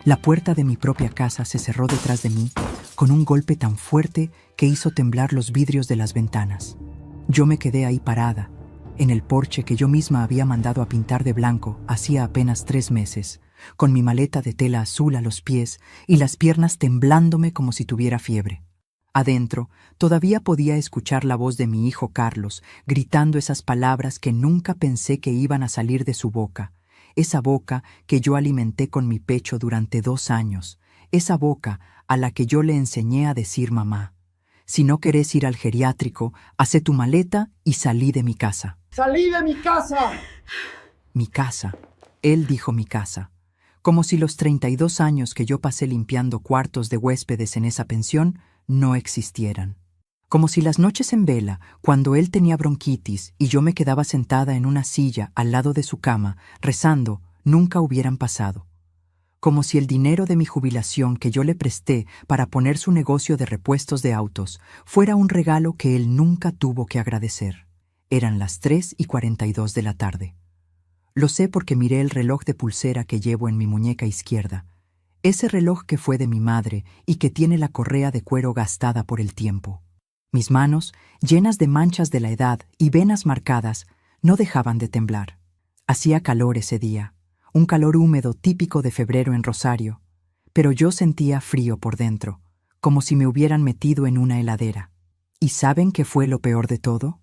La puerta de mi propia casa se cerró detrás de mí con un golpe tan fuerte que hizo temblar los vidrios de las ventanas. Yo me quedé ahí parada, en el porche que yo misma había mandado a pintar de blanco hacía apenas 3 meses, con mi maleta de tela azul a los pies y las piernas temblándome como si tuviera fiebre. Adentro, todavía podía escuchar la voz de mi hijo Carlos, gritando esas palabras que nunca pensé que iban a salir de su boca. Esa boca que yo alimenté con mi pecho durante 2 años. Esa boca a la que yo le enseñé a decir mamá. Si no querés ir al geriátrico, hacé tu maleta y salí de mi casa. ¡Salí de mi casa! Mi casa. Él dijo mi casa. Como si los 32 años que yo pasé limpiando cuartos de huéspedes en esa pensión no existieran. Como si las noches en vela, cuando él tenía bronquitis y yo me quedaba sentada en una silla al lado de su cama, rezando, nunca hubieran pasado. Como si el dinero de mi jubilación que yo le presté para poner su negocio de repuestos de autos fuera un regalo que él nunca tuvo que agradecer. Eran las 3:42 de la tarde. Lo sé porque miré el reloj de pulsera que llevo en mi muñeca izquierda. Ese reloj que fue de mi madre y que tiene la correa de cuero gastada por el tiempo. Mis manos, llenas de manchas de la edad y venas marcadas, no dejaban de temblar. Hacía calor ese día, un calor húmedo típico de febrero en Rosario, pero yo sentía frío por dentro, como si me hubieran metido en una heladera. ¿Y saben qué fue lo peor de todo?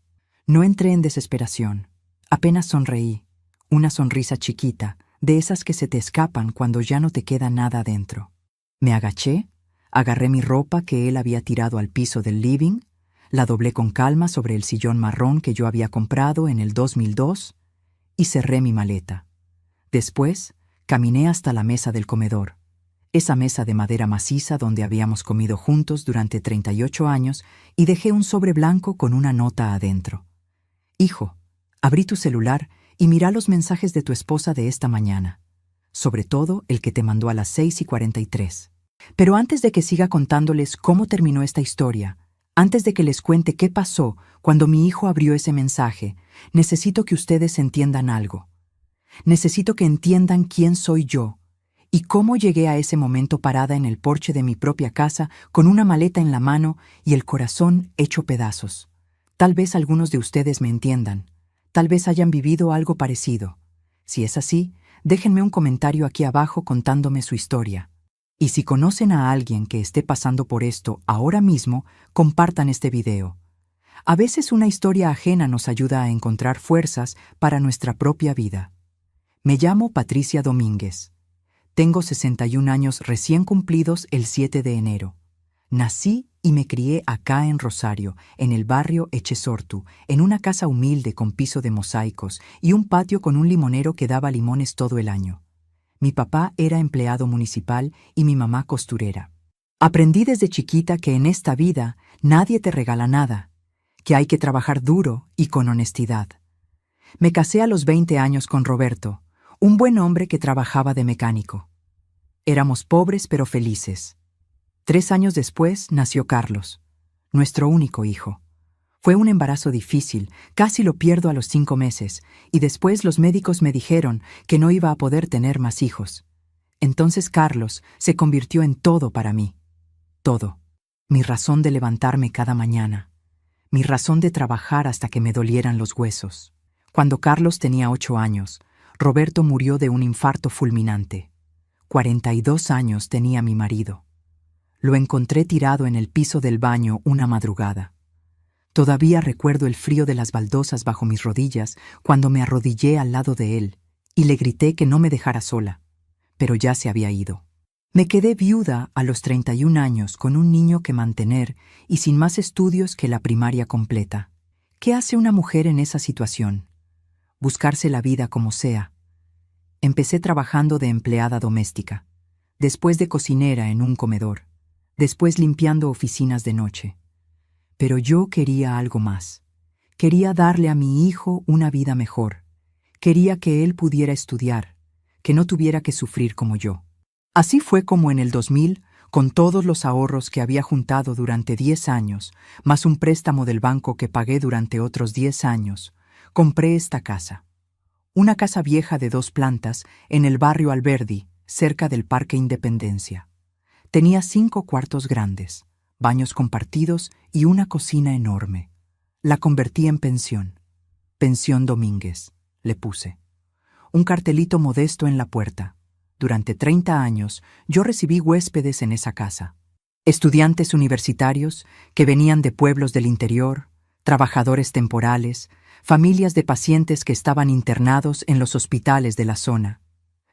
No entré en desesperación, apenas sonreí, una sonrisa chiquita, de esas que se te escapan cuando ya no te queda nada adentro. Me agaché, agarré mi ropa que él había tirado al piso del living, la doblé con calma sobre el sillón marrón que yo había comprado en el 2002 y cerré mi maleta. Después, caminé hasta la mesa del comedor, esa mesa de madera maciza donde habíamos comido juntos durante 38 años, y dejé un sobre blanco con una nota adentro. Hijo, abrí tu celular y mira los mensajes de tu esposa de esta mañana, sobre todo el que te mandó a las 6:43. Pero antes de que siga contándoles cómo terminó esta historia, antes de que les cuente qué pasó cuando mi hijo abrió ese mensaje, necesito que ustedes entiendan algo. Necesito que entiendan quién soy yo y cómo llegué a ese momento parada en el porche de mi propia casa con una maleta en la mano y el corazón hecho pedazos. Tal vez algunos de ustedes me entiendan. Tal vez hayan vivido algo parecido. Si es así, déjenme un comentario aquí abajo contándome su historia. Y si conocen a alguien que esté pasando por esto ahora mismo, compartan este video. A veces una historia ajena nos ayuda a encontrar fuerzas para nuestra propia vida. Me llamo Patricia Domínguez. Tengo 61 años recién cumplidos el 7 de enero. Nací y me crié acá en Rosario, en el barrio Echesortu, en una casa humilde con piso de mosaicos y un patio con un limonero que daba limones todo el año. Mi papá era empleado municipal y mi mamá costurera. Aprendí desde chiquita que en esta vida nadie te regala nada, que hay que trabajar duro y con honestidad. Me casé a los 20 años con Roberto, un buen hombre que trabajaba de mecánico. Éramos pobres pero felices. 3 años después nació Carlos, nuestro único hijo. Fue un embarazo difícil, casi lo pierdo a los 5 meses, y después los médicos me dijeron que no iba a poder tener más hijos. Entonces Carlos se convirtió en todo para mí. Todo. Mi razón de levantarme cada mañana. Mi razón de trabajar hasta que me dolieran los huesos. Cuando Carlos tenía 8 años, Roberto murió de un infarto fulminante. 42 años tenía mi marido. Lo encontré tirado en el piso del baño una madrugada. Todavía recuerdo el frío de las baldosas bajo mis rodillas cuando me arrodillé al lado de él y le grité que no me dejara sola, pero ya se había ido. Me quedé viuda a los 31 años con un niño que mantener y sin más estudios que la primaria completa. ¿Qué hace una mujer en esa situación? Buscarse la vida como sea. Empecé trabajando de empleada doméstica, después de cocinera en un comedor, después limpiando oficinas de noche. Pero yo quería algo más. Quería darle a mi hijo una vida mejor. Quería que él pudiera estudiar, que no tuviera que sufrir como yo. Así fue como en el 2000, con todos los ahorros que había juntado durante 10 años, más un préstamo del banco que pagué durante otros 10 años, compré esta casa. Una casa vieja de 2 plantas en el barrio Alberdi, cerca del Parque Independencia. Tenía 5 cuartos grandes, baños compartidos y una cocina enorme. La convertí en pensión. Pensión Domínguez, le puse. Un cartelito modesto en la puerta. Durante 30 años yo recibí huéspedes en esa casa. Estudiantes universitarios que venían de pueblos del interior, trabajadores temporales, familias de pacientes que estaban internados en los hospitales de la zona.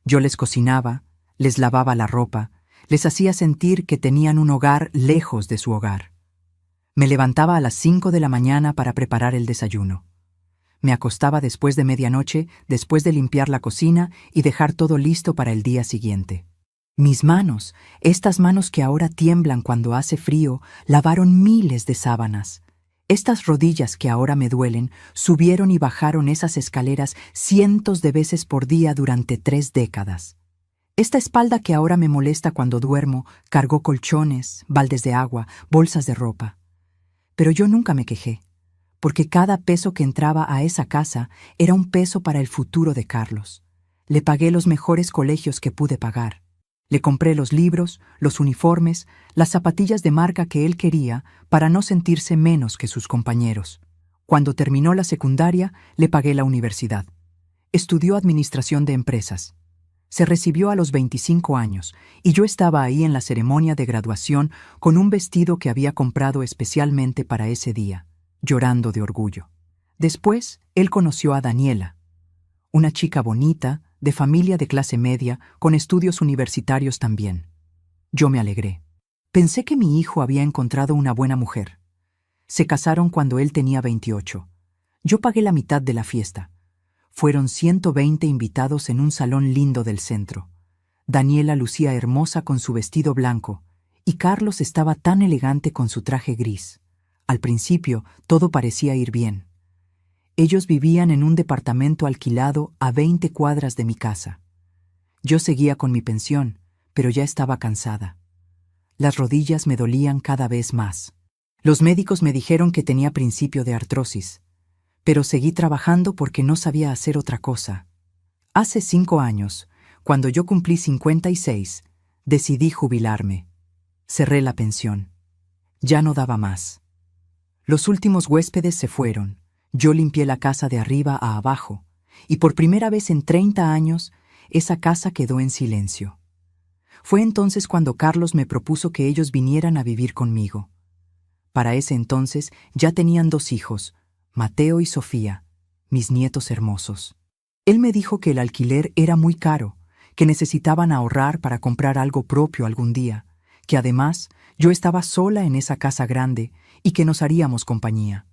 Yo les cocinaba, les lavaba la ropa, les hacía sentir que tenían un hogar lejos de su hogar. Me levantaba a las 5 de la mañana para preparar el desayuno. Me acostaba después de medianoche, después de limpiar la cocina y dejar todo listo para el día siguiente. Mis manos, estas manos que ahora tiemblan cuando hace frío, lavaron miles de sábanas. Estas rodillas que ahora me duelen, subieron y bajaron esas escaleras cientos de veces por día durante 3 décadas. Esta espalda que ahora me molesta cuando duermo, cargó colchones, baldes de agua, bolsas de ropa. Pero yo nunca me quejé, porque cada peso que entraba a esa casa era un peso para el futuro de Carlos. Le pagué los mejores colegios que pude pagar. Le compré los libros, los uniformes, las zapatillas de marca que él quería para no sentirse menos que sus compañeros. Cuando terminó la secundaria, le pagué la universidad. Estudió administración de empresas. Se recibió a los 25 años y yo estaba ahí en la ceremonia de graduación con un vestido que había comprado especialmente para ese día, llorando de orgullo. Después, él conoció a Daniela, una chica bonita, de familia de clase media, con estudios universitarios también. Yo me alegré. Pensé que mi hijo había encontrado una buena mujer. Se casaron cuando él tenía 28. Yo pagué la mitad de la fiesta. Fueron 120 invitados en un salón lindo del centro. Daniela lucía hermosa con su vestido blanco, y Carlos estaba tan elegante con su traje gris. Al principio, todo parecía ir bien. Ellos vivían en un departamento alquilado a 20 cuadras de mi casa. Yo seguía con mi pensión, pero ya estaba cansada. Las rodillas me dolían cada vez más. Los médicos me dijeron que tenía principio de artrosis, pero seguí trabajando porque no sabía hacer otra cosa. Hace 5 años, cuando yo cumplí 56, decidí jubilarme. Cerré la pensión. Ya no daba más. Los últimos huéspedes se fueron. Yo limpié la casa de arriba a abajo, y por primera vez en 30 años, esa casa quedó en silencio. Fue entonces cuando Carlos me propuso que ellos vinieran a vivir conmigo. Para ese entonces ya tenían 2 hijos, Mateo y Sofía, mis nietos hermosos. Él me dijo que el alquiler era muy caro, que necesitaban ahorrar para comprar algo propio algún día, que además yo estaba sola en esa casa grande y que nos haríamos compañía.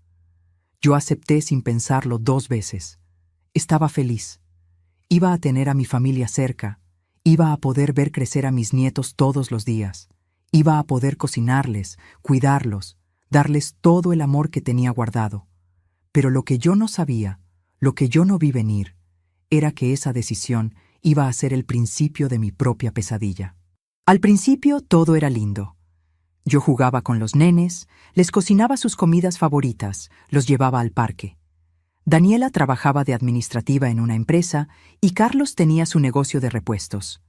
Yo acepté sin pensarlo 2 veces. Estaba feliz. Iba a tener a mi familia cerca. Iba a poder ver crecer a mis nietos todos los días. Iba a poder cocinarles, cuidarlos, darles todo el amor que tenía guardado. Pero lo que yo no sabía, lo que yo no vi venir, era que esa decisión iba a ser el principio de mi propia pesadilla. Al principio todo era lindo. Yo jugaba con los nenes, les cocinaba sus comidas favoritas, los llevaba al parque. Daniela trabajaba de administrativa en una empresa y Carlos tenía su negocio de repuestos.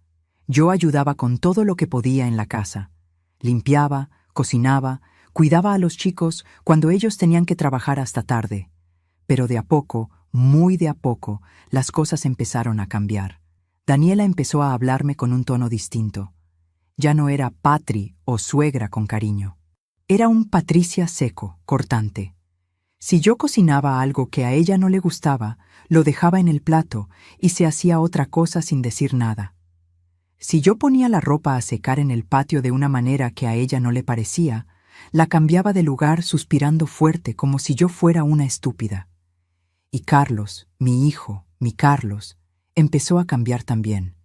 Yo ayudaba con todo lo que podía en la casa. Limpiaba, cocinaba, cuidaba a los chicos cuando ellos tenían que trabajar hasta tarde. Pero de a poco, muy de a poco, las cosas empezaron a cambiar. Daniela empezó a hablarme con un tono distinto. Ya no era Patri o suegra con cariño. Era un Patricia seco, cortante. Si yo cocinaba algo que a ella no le gustaba, lo dejaba en el plato y se hacía otra cosa sin decir nada. Si yo ponía la ropa a secar en el patio de una manera que a ella no le parecía, la cambiaba de lugar suspirando fuerte como si yo fuera una estúpida. Y Carlos, mi hijo, mi Carlos, empezó a cambiar también.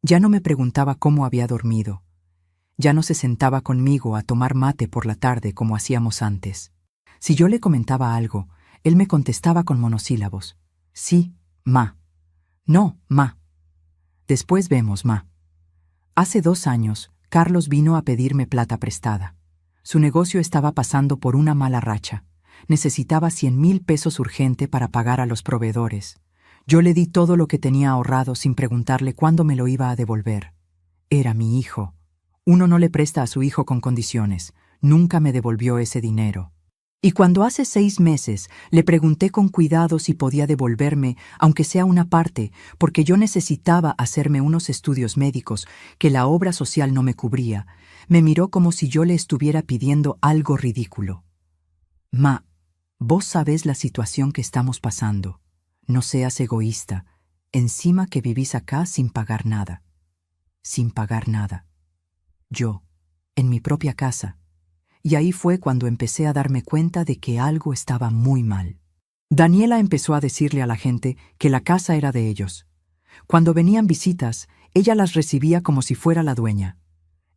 Ya no me preguntaba cómo había dormido. Ya no se sentaba conmigo a tomar mate por la tarde como hacíamos antes. Si yo le comentaba algo, él me contestaba con monosílabos. Sí, ma. No, ma. Después vemos, ma. Hace 2 años, Carlos vino a pedirme plata prestada. Su negocio estaba pasando por una mala racha. Necesitaba 100,000 pesos urgente para pagar a los proveedores. Yo le di todo lo que tenía ahorrado sin preguntarle cuándo me lo iba a devolver. Era mi hijo. Uno no le presta a su hijo con condiciones. Nunca me devolvió ese dinero. Y cuando hace 6 meses le pregunté con cuidado si podía devolverme, aunque sea una parte, porque yo necesitaba hacerme unos estudios médicos que la obra social no me cubría, me miró como si yo le estuviera pidiendo algo ridículo. Ma, vos sabés la situación que estamos pasando. No seas egoísta. Encima que vivís acá sin pagar nada. Sin pagar nada. Yo, en mi propia casa. Y ahí fue cuando empecé a darme cuenta de que algo estaba muy mal. Daniela empezó a decirle a la gente que la casa era de ellos. Cuando venían visitas, ella las recibía como si fuera la dueña.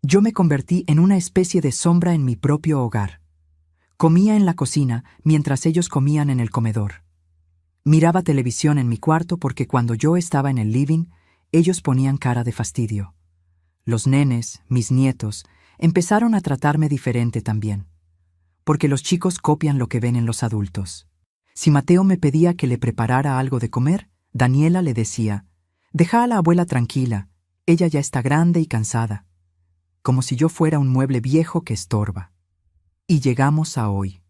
Yo me convertí en una especie de sombra en mi propio hogar. Comía en la cocina mientras ellos comían en el comedor. Miraba televisión en mi cuarto porque cuando yo estaba en el living, ellos ponían cara de fastidio. Los nenes, mis nietos, empezaron a tratarme diferente también, porque los chicos copian lo que ven en los adultos. Si Mateo me pedía que le preparara algo de comer, Daniela le decía, «Deja a la abuela tranquila, ella ya está grande y cansada», como si yo fuera un mueble viejo que estorba. Y llegamos a hoy,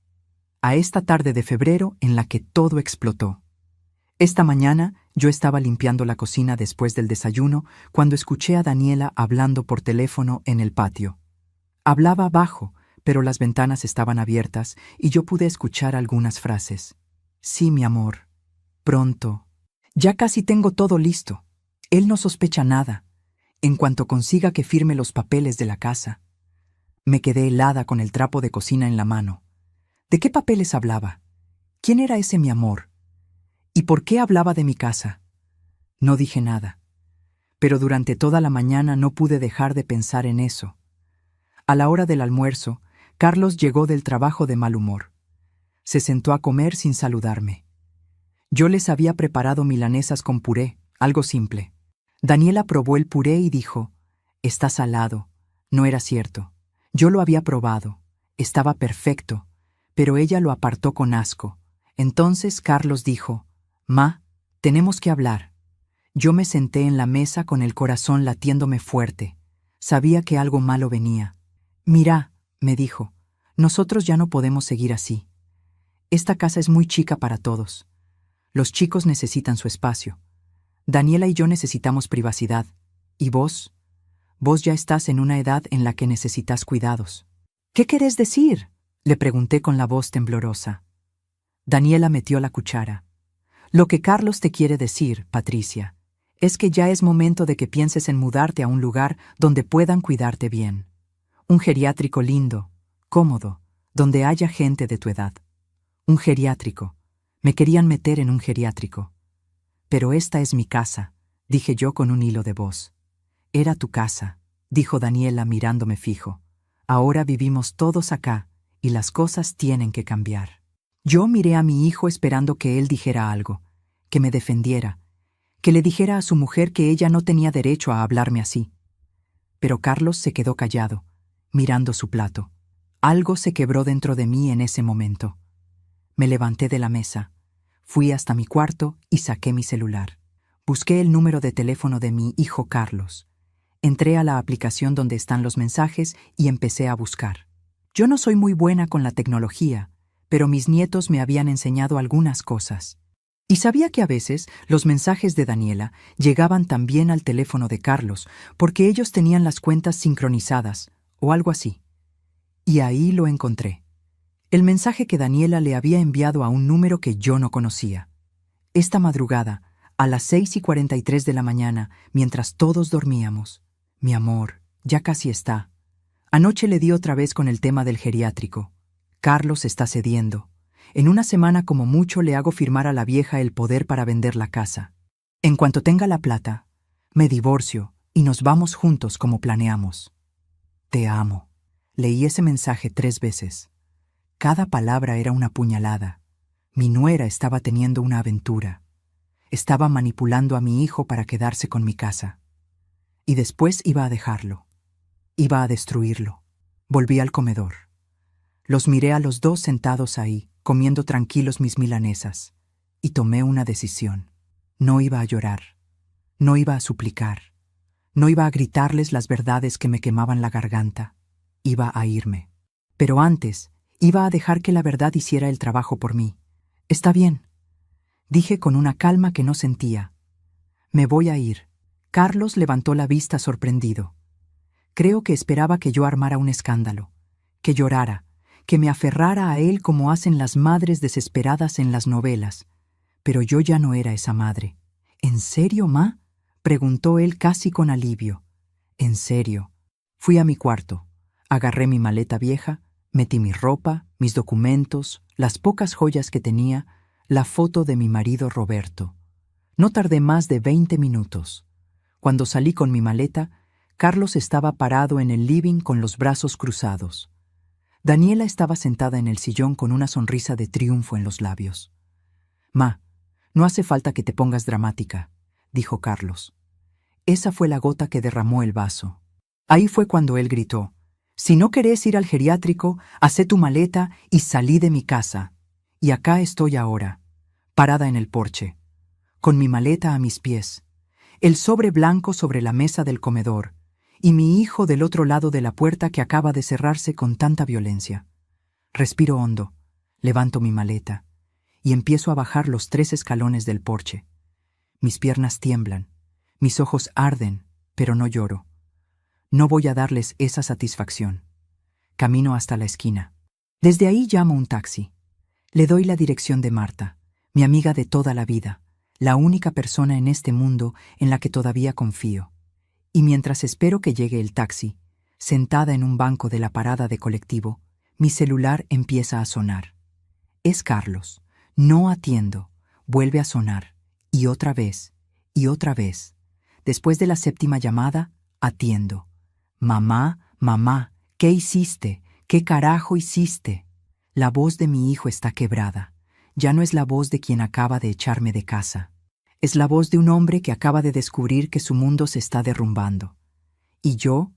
a esta tarde de febrero en la que todo explotó. Esta mañana yo estaba limpiando la cocina después del desayuno cuando escuché a Daniela hablando por teléfono en el patio. Hablaba bajo, pero las ventanas estaban abiertas y yo pude escuchar algunas frases. «Sí, mi amor. Pronto. Ya casi tengo todo listo. Él no sospecha nada. En cuanto consiga que firme los papeles de la casa». Me quedé helada con el trapo de cocina en la mano. ¿De qué papeles hablaba? ¿Quién era ese mi amor? ¿Y por qué hablaba de mi casa? No dije nada. Pero durante toda la mañana no pude dejar de pensar en eso. A la hora del almuerzo, Carlos llegó del trabajo de mal humor. Se sentó a comer sin saludarme. Yo les había preparado milanesas con puré, algo simple. Daniela probó el puré y dijo, «Está salado». No era cierto. Yo lo había probado. Estaba perfecto. Pero ella lo apartó con asco. Entonces Carlos dijo, «Ma, tenemos que hablar». Yo me senté en la mesa con el corazón latiéndome fuerte. Sabía que algo malo venía. «Mira», me dijo, «nosotros ya no podemos seguir así. Esta casa es muy chica para todos. Los chicos necesitan su espacio. Daniela y yo necesitamos privacidad. Y vos ya estás en una edad en la que necesitas cuidados». «¿Qué querés decir?», le pregunté con la voz temblorosa. Daniela metió la cuchara. «Lo que Carlos te quiere decir, Patricia, es que ya es momento de que pienses en mudarte a un lugar donde puedan cuidarte bien. Un geriátrico lindo, cómodo, donde haya gente de tu edad. Un geriátrico. Me querían meter en un geriátrico. Pero esta es mi casa», dije yo con un hilo de voz. «Era tu casa», dijo Daniela mirándome fijo. «Ahora vivimos todos acá y las cosas tienen que cambiar». Yo miré a mi hijo esperando que él dijera algo, que me defendiera, que le dijera a su mujer que ella no tenía derecho a hablarme así. Pero Carlos se quedó callado, mirando su plato. Algo se quebró dentro de mí en ese momento. Me levanté de la mesa, fui hasta mi cuarto y saqué mi celular. Busqué el número de teléfono de mi hijo Carlos. Entré a la aplicación donde están los mensajes y empecé a buscar. Yo no soy muy buena con la tecnología, pero mis nietos me habían enseñado algunas cosas. Y sabía que a veces los mensajes de Daniela llegaban también al teléfono de Carlos, porque ellos tenían las cuentas sincronizadas, o algo así. Y ahí lo encontré. El mensaje que Daniela le había enviado a un número que yo no conocía. Esta madrugada, a las 6:43 de la mañana, mientras todos dormíamos. «Mi amor, ya casi está. Anoche le di otra vez con el tema del geriátrico. Carlos está cediendo. En una semana como mucho le hago firmar a la vieja el poder para vender la casa. En cuanto tenga la plata, me divorcio y nos vamos juntos como planeamos. Te amo». Leí ese mensaje 3 veces. Cada palabra era una puñalada. Mi nuera estaba teniendo una aventura. Estaba manipulando a mi hijo para quedarse con mi casa. Y después iba a dejarlo. Iba a destruirlo. Volví al comedor. Los miré a los dos sentados ahí, comiendo tranquilos mis milanesas, y tomé una decisión. No iba a llorar. No iba a suplicar. No iba a gritarles las verdades que me quemaban la garganta. Iba a irme. Pero antes, iba a dejar que la verdad hiciera el trabajo por mí. Está bien, dije con una calma que no sentía. Me voy a ir. Carlos levantó la vista sorprendido. Creo que esperaba que yo armara un escándalo, que llorara, que me aferrara a él como hacen las madres desesperadas en las novelas. Pero yo ya no era esa madre. ¿En serio, ma?, preguntó él casi con alivio. En serio. Fui a mi cuarto. Agarré mi maleta vieja, metí mi ropa, mis documentos, las pocas joyas que tenía, la foto de mi marido Roberto. No tardé más de 20 minutos. Cuando salí con mi maleta, Carlos estaba parado en el living con los brazos cruzados. Daniela estaba sentada en el sillón con una sonrisa de triunfo en los labios. «Ma, no hace falta que te pongas dramática», dijo Carlos. Esa fue la gota que derramó el vaso. Ahí fue cuando él gritó: «Si no querés ir al geriátrico, hacé tu maleta y salí de mi casa. Y acá estoy ahora, parada en el porche, con mi maleta a mis pies, el sobre blanco sobre la mesa del comedor, y mi hijo del otro lado de la puerta que acaba de cerrarse con tanta violencia. Respiro hondo, levanto mi maleta, y empiezo a bajar los 3 escalones del porche. Mis piernas tiemblan, mis ojos arden, pero no lloro. No voy a darles esa satisfacción. Camino hasta la esquina. Desde ahí llamo un taxi. Le doy la dirección de Marta, mi amiga de toda la vida, la única persona en este mundo en la que todavía confío. Y mientras espero que llegue el taxi, sentada en un banco de la parada de colectivo, mi celular empieza a sonar. Es Carlos. No atiendo. Vuelve a sonar. Y otra vez. Y otra vez. Después de la 7ª llamada, atiendo. «Mamá, mamá, ¿qué hiciste? ¿Qué carajo hiciste?» La voz de mi hijo está quebrada. Ya no es la voz de quien acaba de echarme de casa. Es la voz de un hombre que acaba de descubrir que su mundo se está derrumbando. Y yo,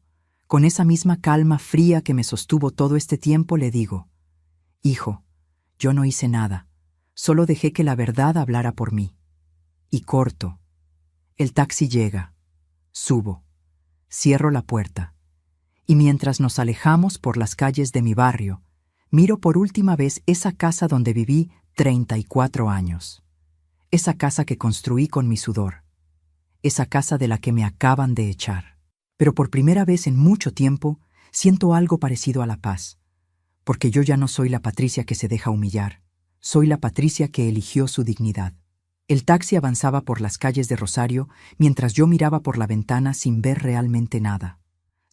con esa misma calma fría que me sostuvo todo este tiempo, le digo: «Hijo, yo no hice nada. Solo dejé que la verdad hablara por mí». Y corto. El taxi llega. Subo. Cierro la puerta. Y mientras nos alejamos por las calles de mi barrio, miro por última vez esa casa donde viví 34 años. Esa casa que construí con mi sudor. Esa casa de la que me acaban de echar. Pero por primera vez en mucho tiempo, siento algo parecido a la paz. Porque yo ya no soy la Patricia que se deja humillar. Soy la Patricia que eligió su dignidad. El taxi avanzaba por las calles de Rosario mientras yo miraba por la ventana sin ver realmente nada.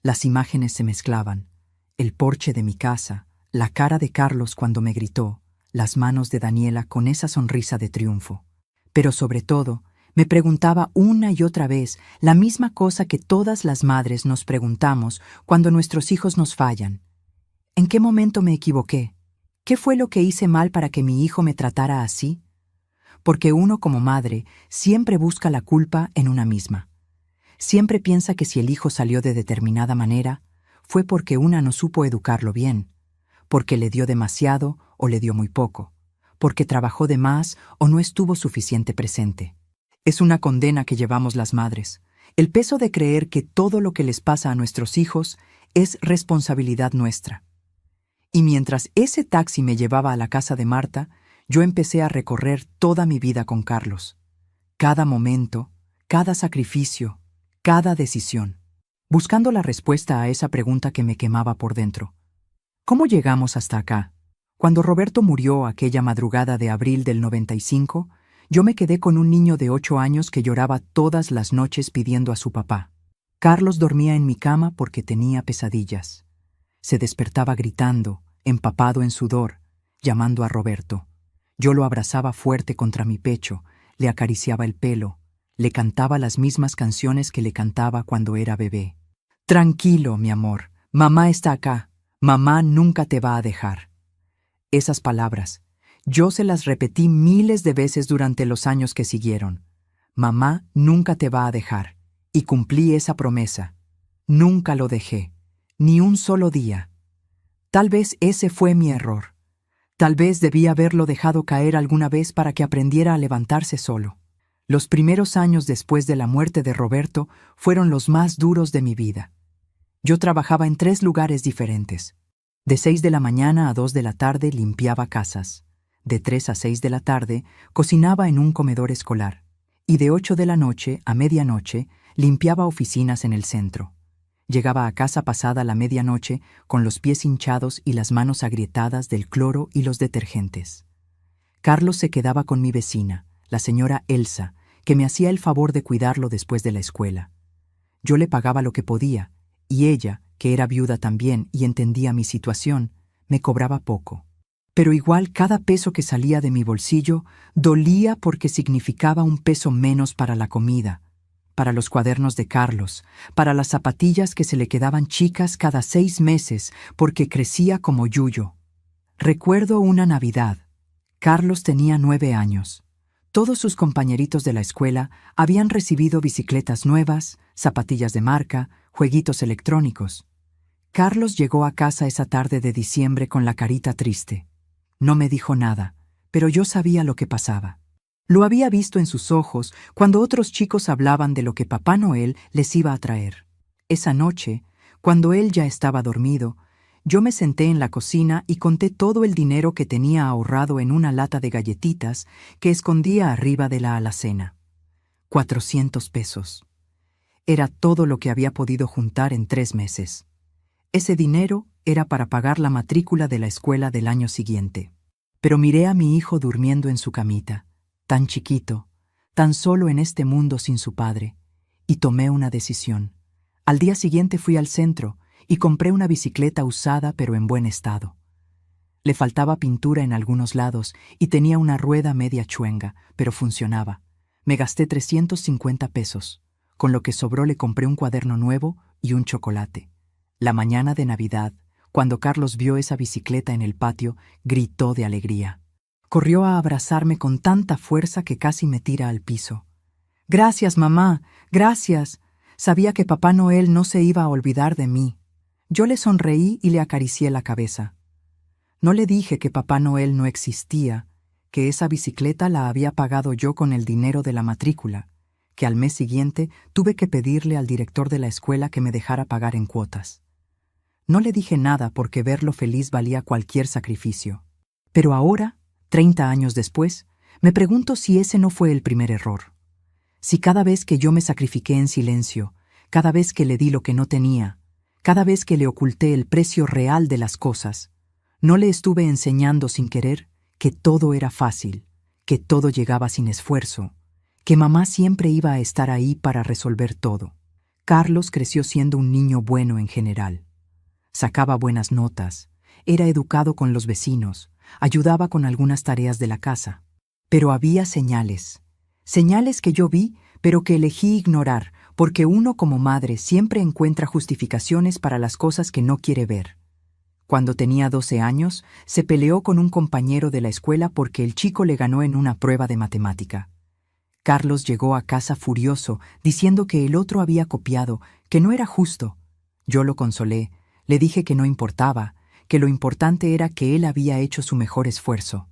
Las imágenes se mezclaban. El porche de mi casa, la cara de Carlos cuando me gritó, las manos de Daniela con esa sonrisa de triunfo. Pero sobre todo, me preguntaba una y otra vez la misma cosa que todas las madres nos preguntamos cuando nuestros hijos nos fallan. ¿En qué momento me equivoqué? ¿Qué fue lo que hice mal para que mi hijo me tratara así? Porque uno como madre siempre busca la culpa en una misma. Siempre piensa que si el hijo salió de determinada manera, fue porque una no supo educarlo bien, porque le dio demasiado o le dio muy poco, porque trabajó de más o no estuvo suficiente presente. Es una condena que llevamos las madres, el peso de creer que todo lo que les pasa a nuestros hijos es responsabilidad nuestra. Y mientras ese taxi me llevaba a la casa de Marta, yo empecé a recorrer toda mi vida con Carlos. Cada momento, cada sacrificio, cada decisión, buscando la respuesta a esa pregunta que me quemaba por dentro. ¿Cómo llegamos hasta acá? Cuando Roberto murió aquella madrugada de abril del 95, yo me quedé con un niño de 8 años que lloraba todas las noches pidiendo a su papá. Carlos dormía en mi cama porque tenía pesadillas. Se despertaba gritando, empapado en sudor, llamando a Roberto. Yo lo abrazaba fuerte contra mi pecho, le acariciaba el pelo, le cantaba las mismas canciones que le cantaba cuando era bebé. «Tranquilo, mi amor, mamá está acá, mamá nunca te va a dejar». Esas palabras, yo se las repetí miles de veces durante los años que siguieron. Mamá nunca te va a dejar, y cumplí esa promesa. Nunca lo dejé, ni un solo día. Tal vez ese fue mi error. Tal vez debí haberlo dejado caer alguna vez para que aprendiera a levantarse solo. Los primeros años después de la muerte de Roberto fueron los más duros de mi vida. Yo trabajaba en 3 lugares diferentes. De 6 de la mañana a 2 de la tarde limpiaba casas. De 3 a 6 de la tarde cocinaba en un comedor escolar. Y de 8 de la noche a medianoche limpiaba oficinas en el centro. Llegaba a casa pasada la medianoche con los pies hinchados y las manos agrietadas del cloro y los detergentes. Carlos se quedaba con mi vecina, la señora Elsa, que me hacía el favor de cuidarlo después de la escuela. Yo le pagaba lo que podía, y ella, que era viuda también y entendía mi situación, me cobraba poco. Pero igual cada peso que salía de mi bolsillo dolía porque significaba un peso menos para la comida, para los cuadernos de Carlos, para las zapatillas que se le quedaban chicas cada 6 meses porque crecía como yuyo. Recuerdo una Navidad. Carlos tenía 9 años. Todos sus compañeritos de la escuela habían recibido bicicletas nuevas, zapatillas de marca, jueguitos electrónicos. Carlos llegó a casa esa tarde de diciembre con la carita triste. No me dijo nada, pero yo sabía lo que pasaba. Lo había visto en sus ojos cuando otros chicos hablaban de lo que Papá Noel les iba a traer. Esa noche, cuando él ya estaba dormido, yo me senté en la cocina y conté todo el dinero que tenía ahorrado en una lata de galletitas que escondía arriba de la alacena. 400 pesos. Era todo lo que había podido juntar en 3 meses. Ese dinero era para pagar la matrícula de la escuela del año siguiente. Pero miré a mi hijo durmiendo en su camita, tan chiquito, tan solo en este mundo sin su padre, y tomé una decisión. Al día siguiente fui al centro y compré una bicicleta usada pero en buen estado. Le faltaba pintura en algunos lados y tenía una rueda media chuenga, pero funcionaba. Me gasté 350 pesos. Con lo que sobró le compré un cuaderno nuevo y un chocolate. La mañana de Navidad, cuando Carlos vio esa bicicleta en el patio, gritó de alegría. Corrió a abrazarme con tanta fuerza que casi me tira al piso. «Gracias, mamá, gracias. Sabía que Papá Noel no se iba a olvidar de mí». Yo le sonreí y le acaricié la cabeza. No le dije que Papá Noel no existía, que esa bicicleta la había pagado yo con el dinero de la matrícula, que al mes siguiente tuve que pedirle al director de la escuela que me dejara pagar en cuotas. No le dije nada porque verlo feliz valía cualquier sacrificio. Pero ahora, 30 años después, me pregunto si ese no fue el primer error. Si cada vez que yo me sacrifiqué en silencio, cada vez que le di lo que no tenía, cada vez que le oculté el precio real de las cosas, no le estuve enseñando sin querer que todo era fácil, que todo llegaba sin esfuerzo, que mamá siempre iba a estar ahí para resolver todo. Carlos creció siendo un niño bueno en general. Sacaba buenas notas, era educado con los vecinos, ayudaba con algunas tareas de la casa. Pero había señales que yo vi, pero que elegí ignorar, porque uno como madre siempre encuentra justificaciones para las cosas que no quiere ver. Cuando tenía 12 años, se peleó con un compañero de la escuela porque el chico le ganó en una prueba de matemática. Carlos llegó a casa furioso, diciendo que el otro había copiado, que no era justo. Yo lo consolé, le dije que no importaba, que lo importante era que él había hecho su mejor esfuerzo.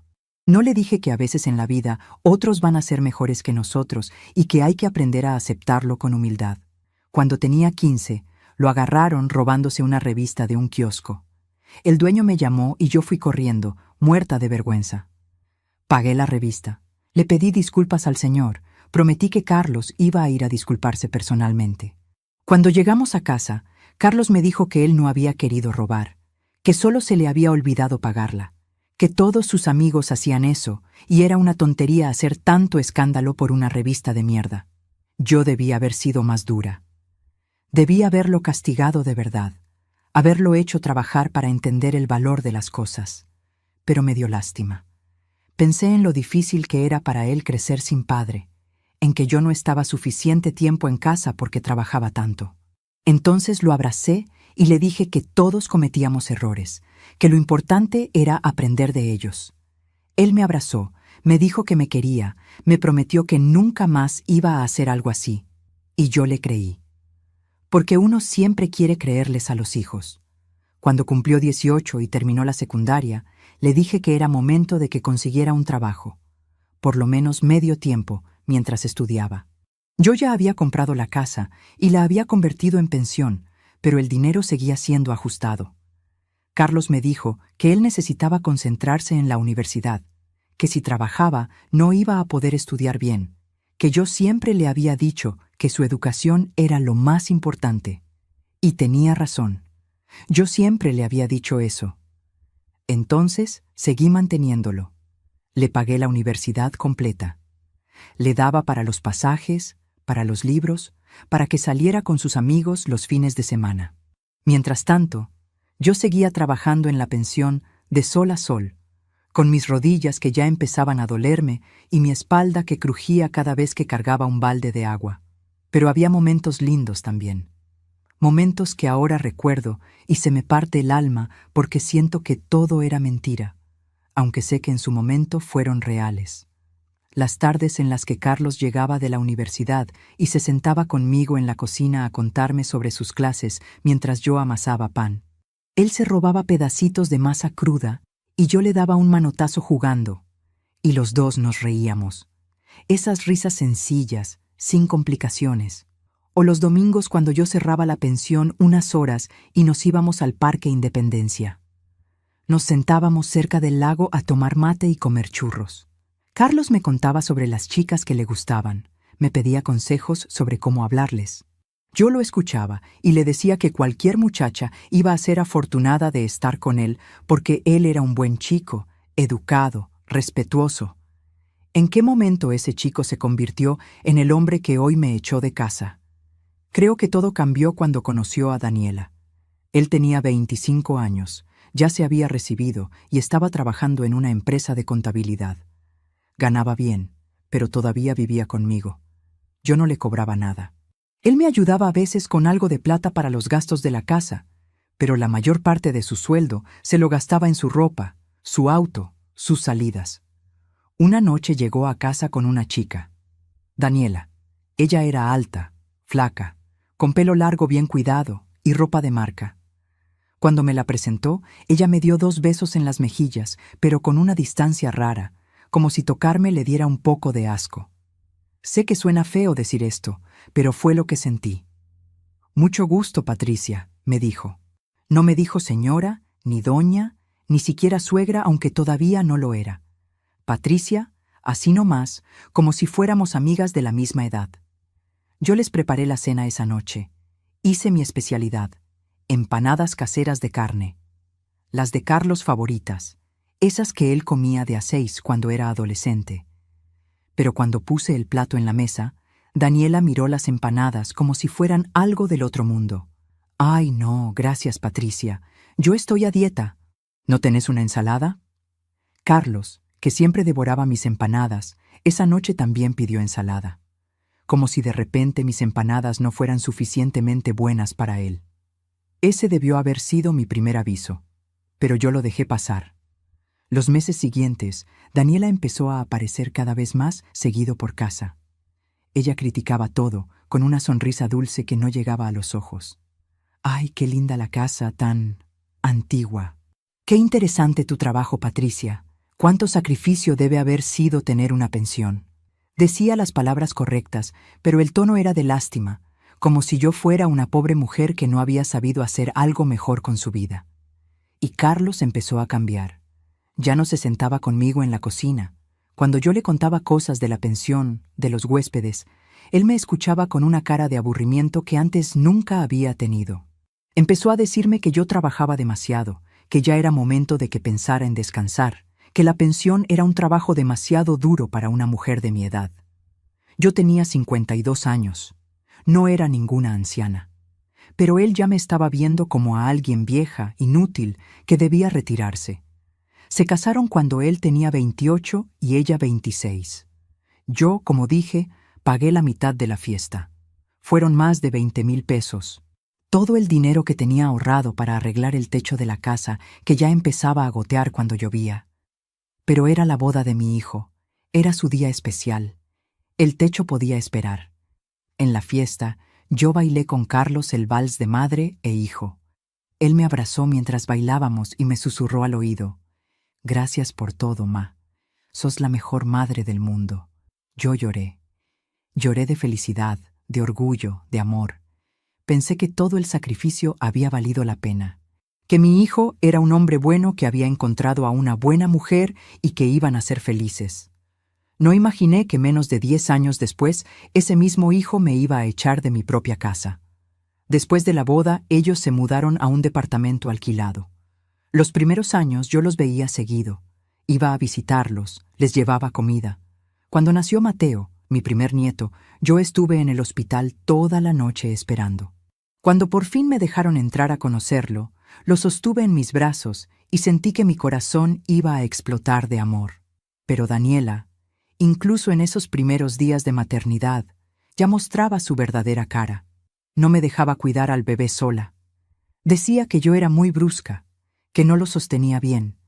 No le dije que a veces en la vida otros van a ser mejores que nosotros y que hay que aprender a aceptarlo con humildad. Cuando tenía 15, lo agarraron robándose una revista de un kiosco. El dueño me llamó y yo fui corriendo, muerta de vergüenza. Pagué la revista. Le pedí disculpas al señor. Prometí que Carlos iba a ir a disculparse personalmente. Cuando llegamos a casa, Carlos me dijo que él no había querido robar, que solo se le había olvidado pagarla, que todos sus amigos hacían eso y era una tontería hacer tanto escándalo por una revista de mierda. Yo debía haber sido más dura. Debí haberlo castigado de verdad, haberlo hecho trabajar para entender el valor de las cosas. Pero me dio lástima. Pensé en lo difícil que era para él crecer sin padre, en que yo no estaba suficiente tiempo en casa porque trabajaba tanto. Entonces lo abracé y le dije que todos cometíamos errores, que lo importante era aprender de ellos. Él me abrazó, me dijo que me quería, me prometió que nunca más iba a hacer algo así, y yo le creí. Porque uno siempre quiere creerles a los hijos. Cuando cumplió 18 y terminó la secundaria, le dije que era momento de que consiguiera un trabajo, por lo menos medio tiempo, mientras estudiaba. Yo ya había comprado la casa y la había convertido en pensión, pero el dinero seguía siendo ajustado. Carlos me dijo que él necesitaba concentrarse en la universidad, que si trabajaba no iba a poder estudiar bien, que yo siempre le había dicho que su educación era lo más importante. Y tenía razón. Yo siempre le había dicho eso. Entonces seguí manteniéndolo. Le pagué la universidad completa. Le daba para los pasajes, para los libros, para que saliera con sus amigos los fines de semana. Mientras tanto, yo seguía trabajando en la pensión de sol a sol, con mis rodillas que ya empezaban a dolerme y mi espalda que crujía cada vez que cargaba un balde de agua. Pero había momentos lindos también. Momentos que ahora recuerdo y se me parte el alma porque siento que todo era mentira, aunque sé que en su momento fueron reales. Las tardes en las que Carlos llegaba de la universidad y se sentaba conmigo en la cocina a contarme sobre sus clases mientras yo amasaba pan. Él se robaba pedacitos de masa cruda y yo le daba un manotazo jugando, y los dos nos reíamos. Esas risas sencillas, sin complicaciones. O los domingos cuando yo cerraba la pensión unas horas y nos íbamos al Parque Independencia. Nos sentábamos cerca del lago a tomar mate y comer churros. Carlos me contaba sobre las chicas que le gustaban, me pedía consejos sobre cómo hablarles. Yo lo escuchaba y le decía que cualquier muchacha iba a ser afortunada de estar con él porque él era un buen chico, educado, respetuoso. ¿En qué momento ese chico se convirtió en el hombre que hoy me echó de casa? Creo que todo cambió cuando conoció a Daniela. Él tenía 25 años, ya se había recibido y estaba trabajando en una empresa de contabilidad. Ganaba bien, pero todavía vivía conmigo. Yo no le cobraba nada. Él me ayudaba a veces con algo de plata para los gastos de la casa, pero la mayor parte de su sueldo se lo gastaba en su ropa, su auto, sus salidas. Una noche llegó a casa con una chica, Daniela. Ella era alta, flaca, con pelo largo bien cuidado y ropa de marca. Cuando me la presentó, ella me dio 2 besos en las mejillas, pero con una distancia rara, como si tocarme le diera un poco de asco. Sé que suena feo decir esto, pero fue lo que sentí. «Mucho gusto, Patricia», me dijo. No me dijo señora, ni doña, ni siquiera suegra, aunque todavía no lo era. Patricia, así nomás, como si fuéramos amigas de la misma edad. Yo les preparé la cena esa noche. Hice mi especialidad, empanadas caseras de carne. Las de Carlos favoritas, esas que él comía de a 6 cuando era adolescente. Pero cuando puse el plato en la mesa, Daniela miró las empanadas como si fueran algo del otro mundo. «Ay, no, gracias, Patricia. Yo estoy a dieta. ¿No tenés una ensalada?» Carlos, que siempre devoraba mis empanadas, esa noche también pidió ensalada. Como si de repente mis empanadas no fueran suficientemente buenas para él. Ese debió haber sido mi primer aviso, pero yo lo dejé pasar. Los meses siguientes, Daniela empezó a aparecer cada vez más seguido por casa. Ella criticaba todo, con una sonrisa dulce que no llegaba a los ojos. «Ay, qué linda la casa, tan antigua. Qué interesante tu trabajo, Patricia. Cuánto sacrificio debe haber sido tener una pensión». Decía las palabras correctas, pero el tono era de lástima, como si yo fuera una pobre mujer que no había sabido hacer algo mejor con su vida. Y Carlos empezó a cambiar. Ya no se sentaba conmigo en la cocina. Cuando yo le contaba cosas de la pensión, de los huéspedes, él me escuchaba con una cara de aburrimiento que antes nunca había tenido. Empezó a decirme que yo trabajaba demasiado, que ya era momento de que pensara en descansar, que la pensión era un trabajo demasiado duro para una mujer de mi edad. Yo tenía 52 años. No era ninguna anciana. Pero él ya me estaba viendo como a alguien vieja, inútil, que debía retirarse. Se casaron cuando él tenía 28 y ella 26. Yo, como dije, pagué la mitad de la fiesta. Fueron más de 20,000 pesos. Todo el dinero que tenía ahorrado para arreglar el techo de la casa, que ya empezaba a gotear cuando llovía. Pero era la boda de mi hijo. Era su día especial. El techo podía esperar. En la fiesta, yo bailé con Carlos el vals de madre e hijo. Él me abrazó mientras bailábamos y me susurró al oído: «Gracias por todo, ma. Sos la mejor madre del mundo». Yo lloré. Lloré de felicidad, de orgullo, de amor. Pensé que todo el sacrificio había valido la pena, que mi hijo era un hombre bueno que había encontrado a una buena mujer y que iban a ser felices. No imaginé que menos de 10 años después, ese mismo hijo me iba a echar de mi propia casa. Después de la boda, ellos se mudaron a un departamento alquilado. Los primeros años yo los veía seguido. Iba a visitarlos, les llevaba comida. Cuando nació Mateo, mi primer nieto, yo estuve en el hospital toda la noche esperando. Cuando por fin me dejaron entrar a conocerlo, lo sostuve en mis brazos y sentí que mi corazón iba a explotar de amor. Pero Daniela, incluso en esos primeros días de maternidad, ya mostraba su verdadera cara. No me dejaba cuidar al bebé sola. Decía que yo era muy brusca, que no lo sostenía bien,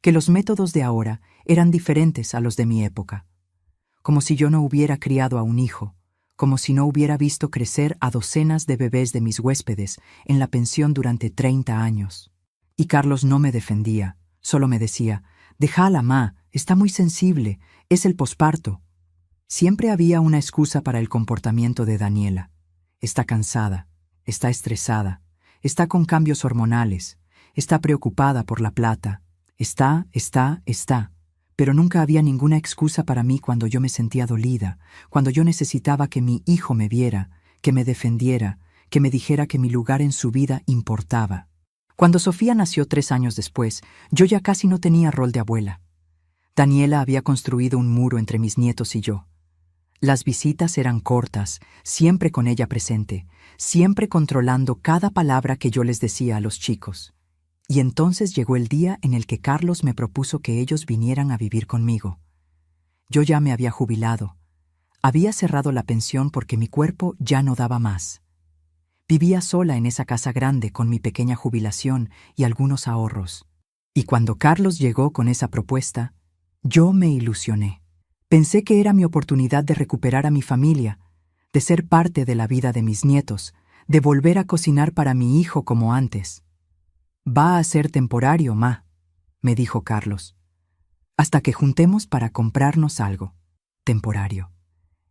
que los métodos de ahora eran diferentes a los de mi época. Como si yo no hubiera criado a un hijo, como si no hubiera visto crecer a docenas de bebés de mis huéspedes en la pensión durante 30 años. Y Carlos no me defendía, solo me decía, «Déjala, ma, está muy sensible, es el posparto». Siempre había una excusa para el comportamiento de Daniela. Está cansada, está estresada, está con cambios hormonales, está preocupada por la plata, está, pero nunca había ninguna excusa para mí cuando yo me sentía dolida, cuando yo necesitaba que mi hijo me viera, que me defendiera, que me dijera que mi lugar en su vida importaba. Cuando Sofía nació 3 años después, yo ya casi no tenía rol de abuela. Daniela había construido un muro entre mis nietos y yo. Las visitas eran cortas, siempre con ella presente, siempre controlando cada palabra que yo les decía a los chicos. Y entonces llegó el día en el que Carlos me propuso que ellos vinieran a vivir conmigo. Yo ya me había jubilado. Había cerrado la pensión porque mi cuerpo ya no daba más. Vivía sola en esa casa grande con mi pequeña jubilación y algunos ahorros. Y cuando Carlos llegó con esa propuesta, yo me ilusioné. Pensé que era mi oportunidad de recuperar a mi familia, de ser parte de la vida de mis nietos, de volver a cocinar para mi hijo como antes. «Va a ser temporario, ma», me dijo Carlos, «hasta que juntemos para comprarnos algo». Temporario.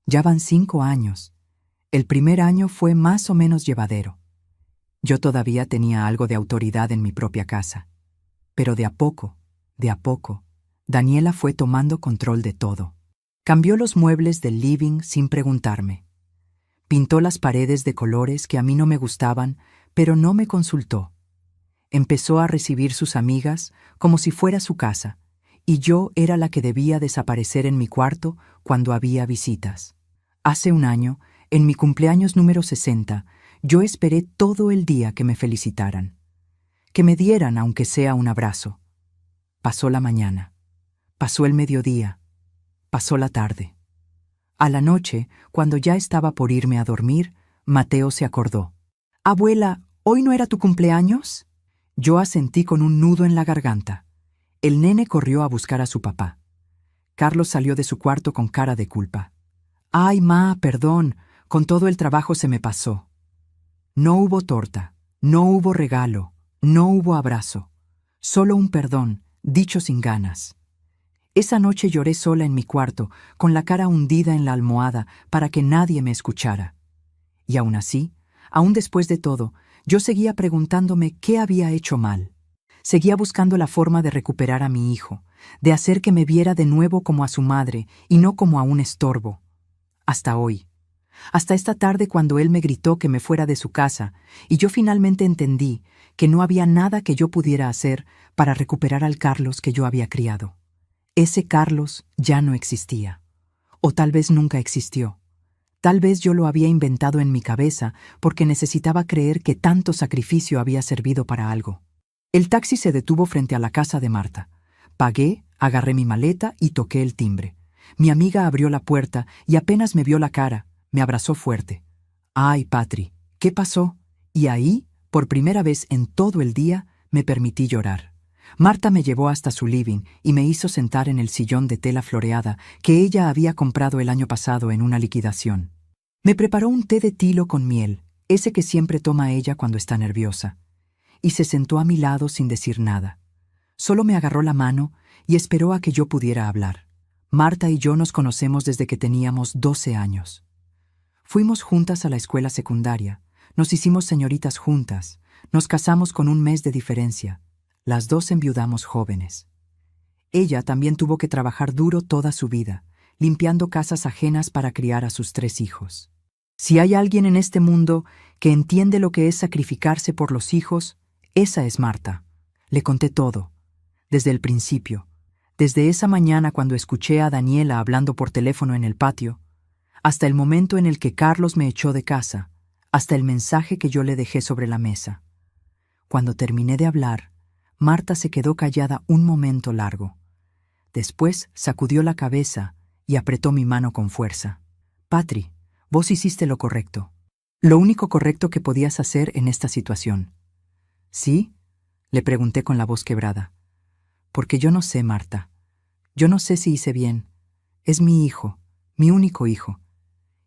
Ya van 5 años. El primer año fue más o menos llevadero. Yo todavía tenía algo de autoridad en mi propia casa. Pero de a poco, Daniela fue tomando control de todo. Cambió los muebles del living sin preguntarme. Pintó las paredes de colores que a mí no me gustaban, pero no me consultó. Empezó a recibir sus amigas como si fuera su casa, y yo era la que debía desaparecer en mi cuarto cuando había visitas. Hace un año, en mi cumpleaños número 60, yo esperé todo el día que me felicitaran, que me dieran aunque sea un abrazo. Pasó la mañana, pasó el mediodía, pasó la tarde. A la noche, cuando ya estaba por irme a dormir, Mateo se acordó. «Abuela, ¿hoy no era tu cumpleaños?» Yo asentí con un nudo en la garganta. El nene corrió a buscar a su papá. Carlos salió de su cuarto con cara de culpa. «Ay, ma, perdón, con todo el trabajo se me pasó». No hubo torta, no hubo regalo, no hubo abrazo. Solo un perdón, dicho sin ganas. Esa noche lloré sola en mi cuarto, con la cara hundida en la almohada, para que nadie me escuchara. Y aún así, aún después de todo, yo seguía preguntándome qué había hecho mal. Seguía buscando la forma de recuperar a mi hijo, de hacer que me viera de nuevo como a su madre y no como a un estorbo. Hasta hoy. Hasta esta tarde cuando él me gritó que me fuera de su casa, y yo finalmente entendí que no había nada que yo pudiera hacer para recuperar al Carlos que yo había criado. Ese Carlos ya no existía. O tal vez nunca existió. Tal vez yo lo había inventado en mi cabeza porque necesitaba creer que tanto sacrificio había servido para algo. El taxi se detuvo frente a la casa de Marta. Pagué, agarré mi maleta y toqué el timbre. Mi amiga abrió la puerta y apenas me vio la cara, me abrazó fuerte. «Ay, Patri, ¿qué pasó?» Y ahí, por primera vez en todo el día, me permití llorar. Marta me llevó hasta su living y me hizo sentar en el sillón de tela floreada que ella había comprado el año pasado en una liquidación. Me preparó un té de tilo con miel, ese que siempre toma ella cuando está nerviosa, y se sentó a mi lado sin decir nada. Solo me agarró la mano y esperó a que yo pudiera hablar. Marta y yo nos conocemos desde que teníamos 12 años. Fuimos juntas a la escuela secundaria, nos hicimos señoritas juntas, nos casamos con un mes de diferencia. Las dos enviudamos jóvenes. Ella también tuvo que trabajar duro toda su vida, limpiando casas ajenas para criar a sus 3 hijos. Si hay alguien en este mundo que entiende lo que es sacrificarse por los hijos, esa es Marta. Le conté todo, desde el principio, desde esa mañana cuando escuché a Daniela hablando por teléfono en el patio, hasta el momento en el que Carlos me echó de casa, hasta el mensaje que yo le dejé sobre la mesa. Cuando terminé de hablar, Marta se quedó callada un momento largo. Después sacudió la cabeza y apretó mi mano con fuerza. Patri, vos hiciste lo correcto. Lo único correcto que podías hacer en esta situación. ¿Sí? Le pregunté con la voz quebrada. Porque yo no sé, Marta. Yo no sé si hice bien. Es mi hijo, mi único hijo.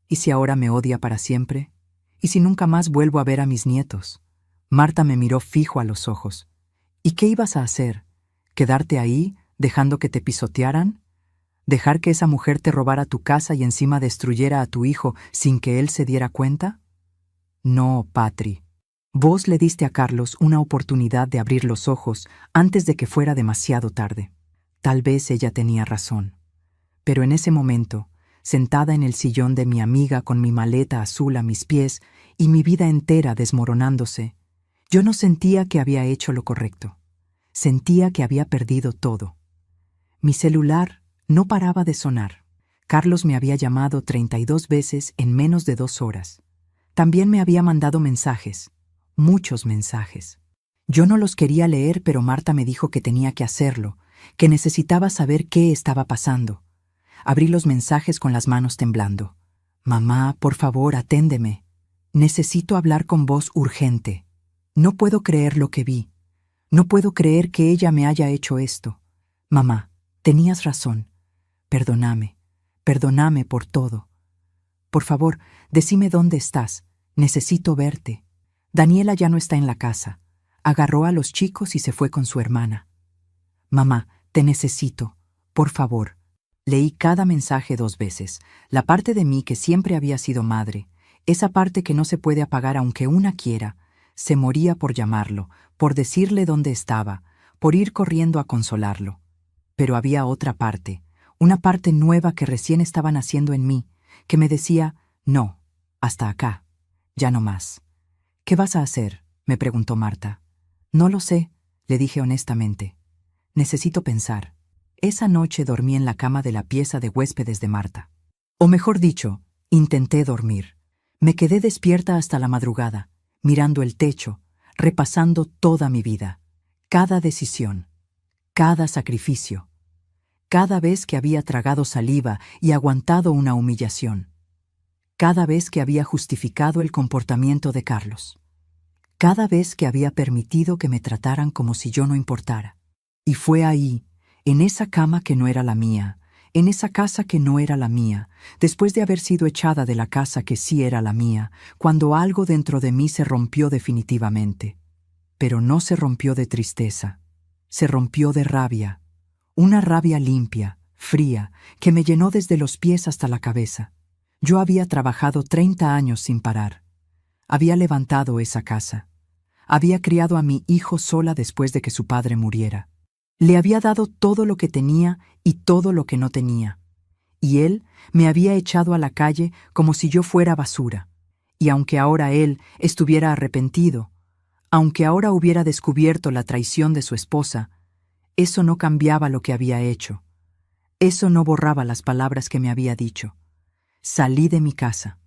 ¿Y si ahora me odia para siempre? ¿Y si nunca más vuelvo a ver a mis nietos? Marta me miró fijo a los ojos. ¿Y qué ibas a hacer? ¿Quedarte ahí, dejando que te pisotearan? ¿Dejar que esa mujer te robara tu casa y encima destruyera a tu hijo sin que él se diera cuenta? No, Patri. Vos le diste a Carlos una oportunidad de abrir los ojos antes de que fuera demasiado tarde. Tal vez ella tenía razón. Pero en ese momento, sentada en el sillón de mi amiga con mi maleta azul a mis pies y mi vida entera desmoronándose, yo no sentía que había hecho lo correcto. Sentía que había perdido todo. Mi celular no paraba de sonar. Carlos me había llamado 32 veces en menos de 2 horas. También me había mandado mensajes, muchos mensajes. Yo no los quería leer, pero Marta me dijo que tenía que hacerlo, que necesitaba saber qué estaba pasando. Abrí los mensajes con las manos temblando. Mamá, por favor, aténdeme. Necesito hablar con vos urgente. No puedo creer lo que vi. No puedo creer que ella me haya hecho esto. Mamá, tenías razón. Perdóname. Perdóname por todo. Por favor, decime dónde estás. Necesito verte. Daniela ya no está en la casa. Agarró a los chicos y se fue con su hermana. Mamá, te necesito. Por favor. Leí cada mensaje 2 veces. La parte de mí que siempre había sido madre, esa parte que no se puede apagar aunque una quiera, se moría por llamarlo, por decirle dónde estaba, por ir corriendo a consolarlo. Pero había otra parte, una parte nueva que recién estaba naciendo en mí, que me decía, no, hasta acá, ya no más. ¿Qué vas a hacer?, me preguntó Marta. No lo sé, le dije honestamente. Necesito pensar. Esa noche dormí en la cama de la pieza de huéspedes de Marta. O mejor dicho, intenté dormir. Me quedé despierta hasta la madrugada, mirando el techo, repasando toda mi vida, cada decisión, cada sacrificio, cada vez que había tragado saliva y aguantado una humillación, cada vez que había justificado el comportamiento de Carlos, cada vez que había permitido que me trataran como si yo no importara. Y fue ahí, en esa cama que no era la mía, en esa casa que no era la mía, después de haber sido echada de la casa que sí era la mía, cuando algo dentro de mí se rompió definitivamente. Pero no se rompió de tristeza, se rompió de rabia, una rabia limpia, fría, que me llenó desde los pies hasta la cabeza. Yo había trabajado 30 años sin parar. Había levantado esa casa. Había criado a mi hijo sola después de que su padre muriera. Le había dado todo lo que tenía y todo lo que no tenía. Y él me había echado a la calle como si yo fuera basura. Y aunque ahora él estuviera arrepentido, aunque ahora hubiera descubierto la traición de su esposa, eso no cambiaba lo que había hecho. Eso no borraba las palabras que me había dicho. Salí de mi casa,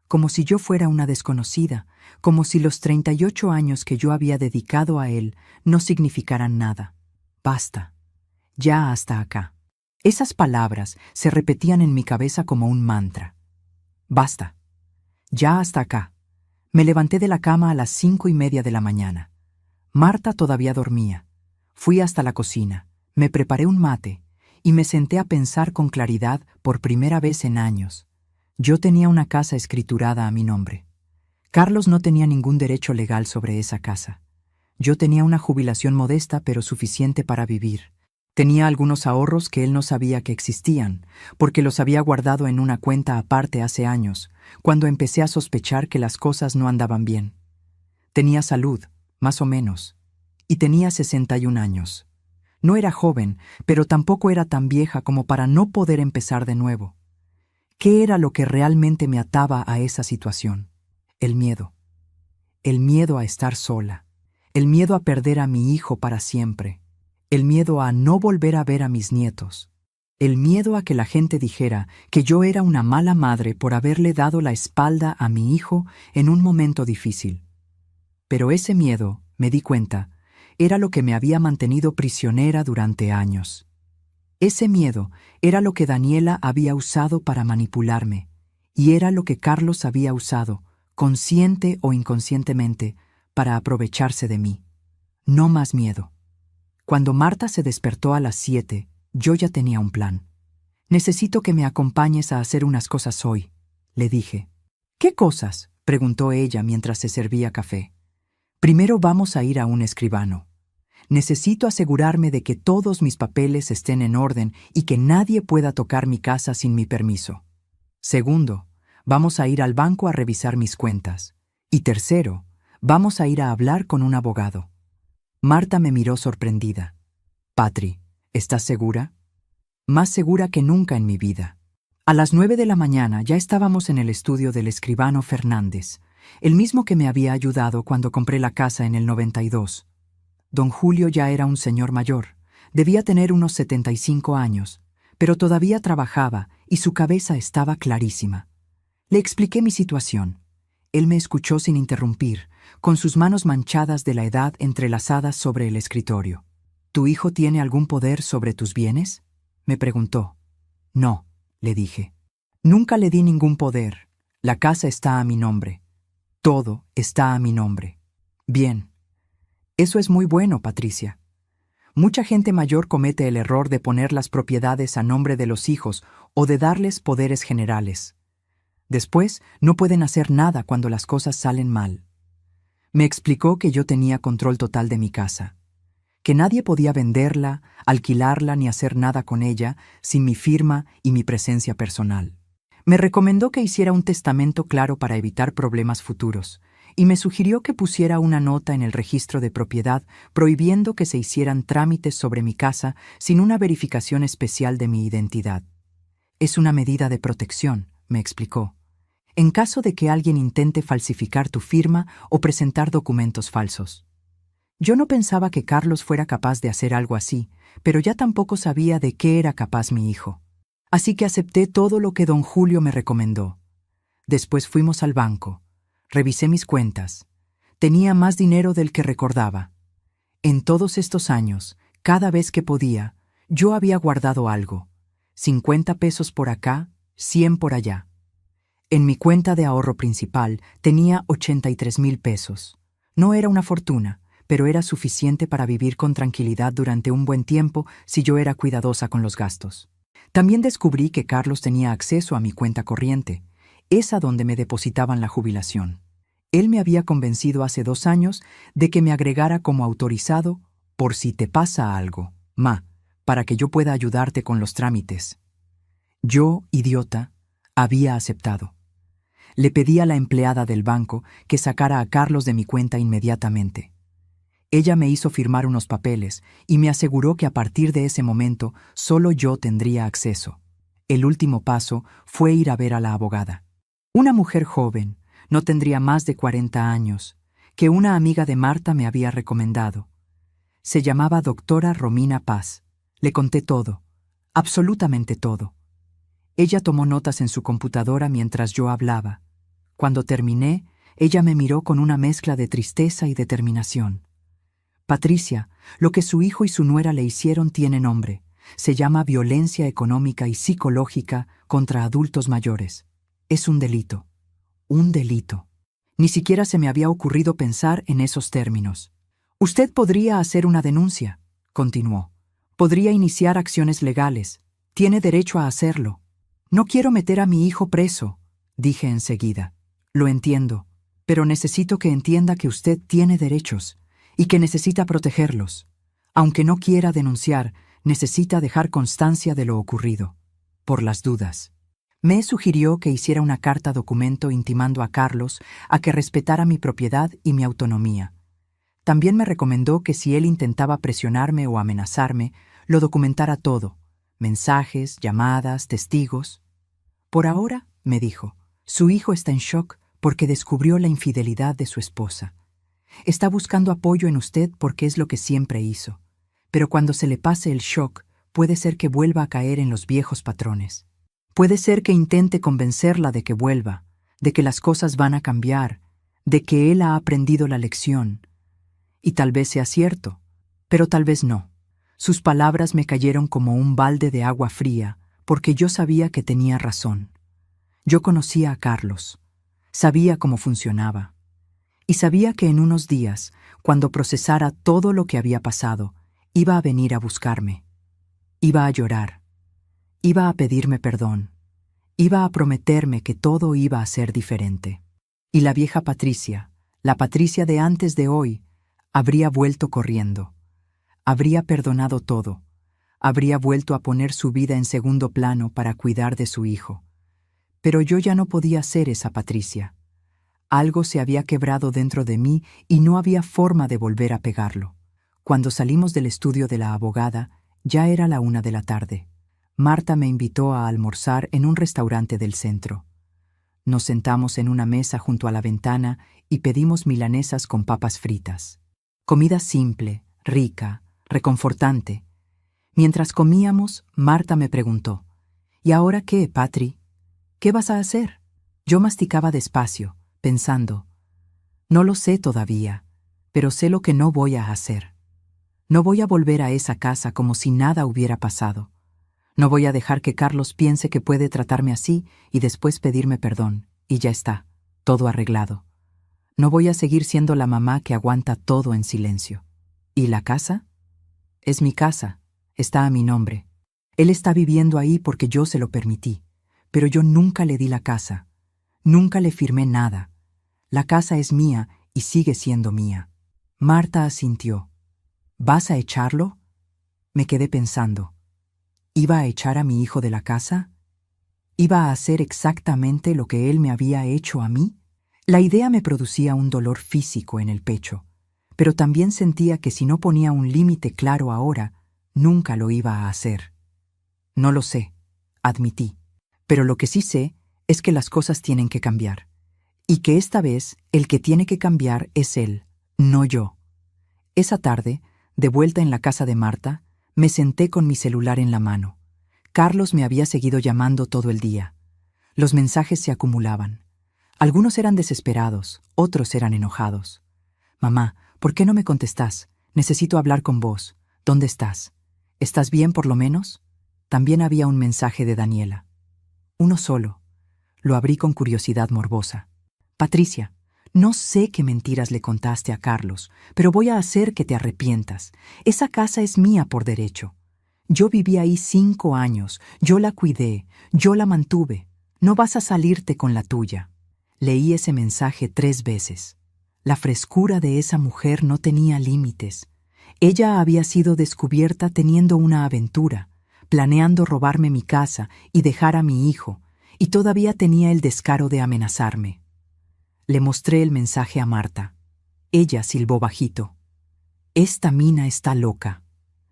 como si yo fuera una desconocida, como si los 38 años que yo había dedicado a él no significaran nada. Basta. Ya hasta acá. Esas palabras se repetían en mi cabeza como un mantra. Basta. Ya hasta acá. Me levanté de la cama a las 5:30 de la mañana. Marta todavía dormía. Fui hasta la cocina, me preparé un mate y me senté a pensar con claridad por primera vez en años. Yo tenía una casa escriturada a mi nombre. Carlos no tenía ningún derecho legal sobre esa casa. Yo tenía una jubilación modesta pero suficiente para vivir. Tenía algunos ahorros que él no sabía que existían, porque los había guardado en una cuenta aparte hace años, cuando empecé a sospechar que las cosas no andaban bien. Tenía salud, más o menos, y tenía 61 años. No era joven, pero tampoco era tan vieja como para no poder empezar de nuevo. ¿Qué era lo que realmente me ataba a esa situación? El miedo. El miedo a estar sola. El miedo a perder a mi hijo para siempre. El miedo a no volver a ver a mis nietos. El miedo a que la gente dijera que yo era una mala madre por haberle dado la espalda a mi hijo en un momento difícil. Pero ese miedo, me di cuenta, era lo que me había mantenido prisionera durante años. Ese miedo era lo que Daniela había usado para manipularme, y era lo que Carlos había usado, consciente o inconscientemente, para aprovecharse de mí. No más miedo. Cuando Marta se despertó a las 7, yo ya tenía un plan. «Necesito que me acompañes a hacer unas cosas hoy», le dije. «¿Qué cosas?», preguntó ella mientras se servía café. «Primero vamos a ir a un escribano. Necesito asegurarme de que todos mis papeles estén en orden y que nadie pueda tocar mi casa sin mi permiso. Segundo, vamos a ir al banco a revisar mis cuentas. Y tercero, vamos a ir a hablar con un abogado». Marta me miró sorprendida. «Patri, ¿estás segura?» «Más segura que nunca en mi vida». A las 9 de la mañana ya estábamos en el estudio del escribano Fernández, el mismo que me había ayudado cuando compré la casa en el 92. Don Julio ya era un señor mayor, debía tener unos 75 años, pero todavía trabajaba y su cabeza estaba clarísima. Le expliqué mi situación. Él me escuchó sin interrumpir, con sus manos manchadas de la edad entrelazadas sobre el escritorio. «¿Tu hijo tiene algún poder sobre tus bienes?», me preguntó. «No», le dije. «Nunca le di ningún poder. La casa está a mi nombre. Todo está a mi nombre». «Bien. Eso es muy bueno, Patricia. Mucha gente mayor comete el error de poner las propiedades a nombre de los hijos o de darles poderes generales. Después, no pueden hacer nada cuando las cosas salen mal». Me explicó que yo tenía control total de mi casa, que nadie podía venderla, alquilarla ni hacer nada con ella sin mi firma y mi presencia personal. Me recomendó que hiciera un testamento claro para evitar problemas futuros, y me sugirió que pusiera una nota en el registro de propiedad prohibiendo que se hicieran trámites sobre mi casa sin una verificación especial de mi identidad. «Es una medida de protección», me explicó, «en caso de que alguien intente falsificar tu firma o presentar documentos falsos». Yo no pensaba que Carlos fuera capaz de hacer algo así, pero ya tampoco sabía de qué era capaz mi hijo. Así que acepté todo lo que don Julio me recomendó. Después fuimos al banco. Revisé mis cuentas. Tenía más dinero del que recordaba. En todos estos años, cada vez que podía, yo había guardado algo. 50 pesos por acá, 100 por allá. En mi cuenta de ahorro principal tenía 83,000 pesos. No era una fortuna, pero era suficiente para vivir con tranquilidad durante un buen tiempo si yo era cuidadosa con los gastos. También descubrí que Carlos tenía acceso a mi cuenta corriente, esa donde me depositaban la jubilación. Él me había convencido hace 2 años de que me agregara como autorizado por si te pasa algo, ma, para que yo pueda ayudarte con los trámites. Yo, idiota, había aceptado. Le pedí a la empleada del banco que sacara a Carlos de mi cuenta inmediatamente. Ella me hizo firmar unos papeles y me aseguró que a partir de ese momento solo yo tendría acceso. El último paso fue ir a ver a la abogada. Una mujer joven, no tendría más de 40 años, que una amiga de Marta me había recomendado. Se llamaba doctora Romina Paz. Le conté todo, absolutamente todo. Ella tomó notas en su computadora mientras yo hablaba. Cuando terminé, ella me miró con una mezcla de tristeza y determinación. «Patricia, lo que su hijo y su nuera le hicieron tiene nombre. Se llama violencia económica y psicológica contra adultos mayores. Es un delito. Un delito. Ni siquiera se me había ocurrido pensar en esos términos. Usted podría hacer una denuncia», continuó. «Podría iniciar acciones legales. Tiene derecho a hacerlo». «No quiero meter a mi hijo preso», dije enseguida. «Lo entiendo, pero necesito que entienda que usted tiene derechos y que necesita protegerlos. Aunque no quiera denunciar, Necesita dejar constancia de lo ocurrido, por las dudas. Me sugirió que hiciera una carta documento intimando a Carlos a que respetara mi propiedad y mi autonomía. También me recomendó que si él intentaba presionarme o amenazarme, lo documentara todo: mensajes, llamadas, testigos. Por ahora, me dijo, su hijo está en shock porque descubrió la infidelidad de su esposa. Está buscando apoyo en usted porque es lo que siempre hizo. Pero cuando se le pase el shock, puede ser que vuelva a caer en los viejos patrones. Puede ser que intente convencerla de que vuelva, de que las cosas van a cambiar, de que él ha aprendido la lección. Y tal vez sea cierto, pero tal vez no. Sus palabras me cayeron como un balde de agua fría, porque yo sabía que tenía razón. Yo conocía a Carlos, sabía cómo funcionaba, y sabía que en unos días, cuando procesara todo lo que había pasado, iba a venir a buscarme. Iba a llorar, iba a pedirme perdón, iba a prometerme que todo iba a ser diferente. Y la vieja Patricia, la Patricia de antes de hoy, habría vuelto corriendo. Habría perdonado todo. Habría vuelto a poner su vida en segundo plano para cuidar de su hijo. Pero yo ya no podía ser esa Patricia. Algo se había quebrado dentro de mí y no había forma de volver a pegarlo. Cuando salimos del estudio de la abogada, ya era la 1 de la tarde. Marta me invitó a almorzar en un restaurante del centro. Nos sentamos en una mesa junto a la ventana y pedimos milanesas con papas fritas. Comida simple, rica, reconfortante. Mientras comíamos, Marta me preguntó, ¿y ahora qué, Patri? ¿Qué vas a hacer? Yo masticaba despacio, pensando, no lo sé todavía, pero sé lo que no voy a hacer. No voy a volver a esa casa como si nada hubiera pasado. No voy a dejar que Carlos piense que puede tratarme así y después pedirme perdón, y ya está, todo arreglado. No voy a seguir siendo la mamá que aguanta todo en silencio. ¿Y la casa? Es mi casa, está a mi nombre. Él está viviendo ahí porque yo se lo permití, pero yo nunca le di la casa, nunca le firmé nada. La casa es mía y sigue siendo mía. Marta asintió. ¿Vas a echarlo? Me quedé pensando. ¿Iba a echar a mi hijo de la casa? ¿Iba a hacer exactamente lo que él me había hecho a mí? La idea me producía un dolor físico en el pecho, pero también sentía que si no ponía un límite claro ahora, nunca lo iba a hacer. No lo sé, admití, pero lo que sí sé es que las cosas tienen que cambiar, y que esta vez el que tiene que cambiar es él, no yo. Esa tarde, de vuelta en la casa de Marta, me senté con mi celular en la mano. Carlos me había seguido llamando todo el día. Los mensajes se acumulaban. Algunos eran desesperados, otros eran enojados. Mamá, ¿por qué no me contestás? Necesito hablar con vos. ¿Dónde estás? ¿Estás bien por lo menos? También había un mensaje de Daniela. Uno solo. Lo abrí con curiosidad morbosa. Patricia, no sé qué mentiras le contaste a Carlos, pero voy a hacer que te arrepientas. Esa casa es mía por derecho. Yo viví ahí 5 años, yo la cuidé, yo la mantuve. No vas a salirte con la tuya. Leí ese mensaje 3 veces. La frescura de esa mujer no tenía límites. Ella había sido descubierta teniendo una aventura, planeando robarme mi casa y dejar a mi hijo, y todavía tenía el descaro de amenazarme. Le mostré el mensaje a Marta. Ella silbó bajito. Esta mina está loca.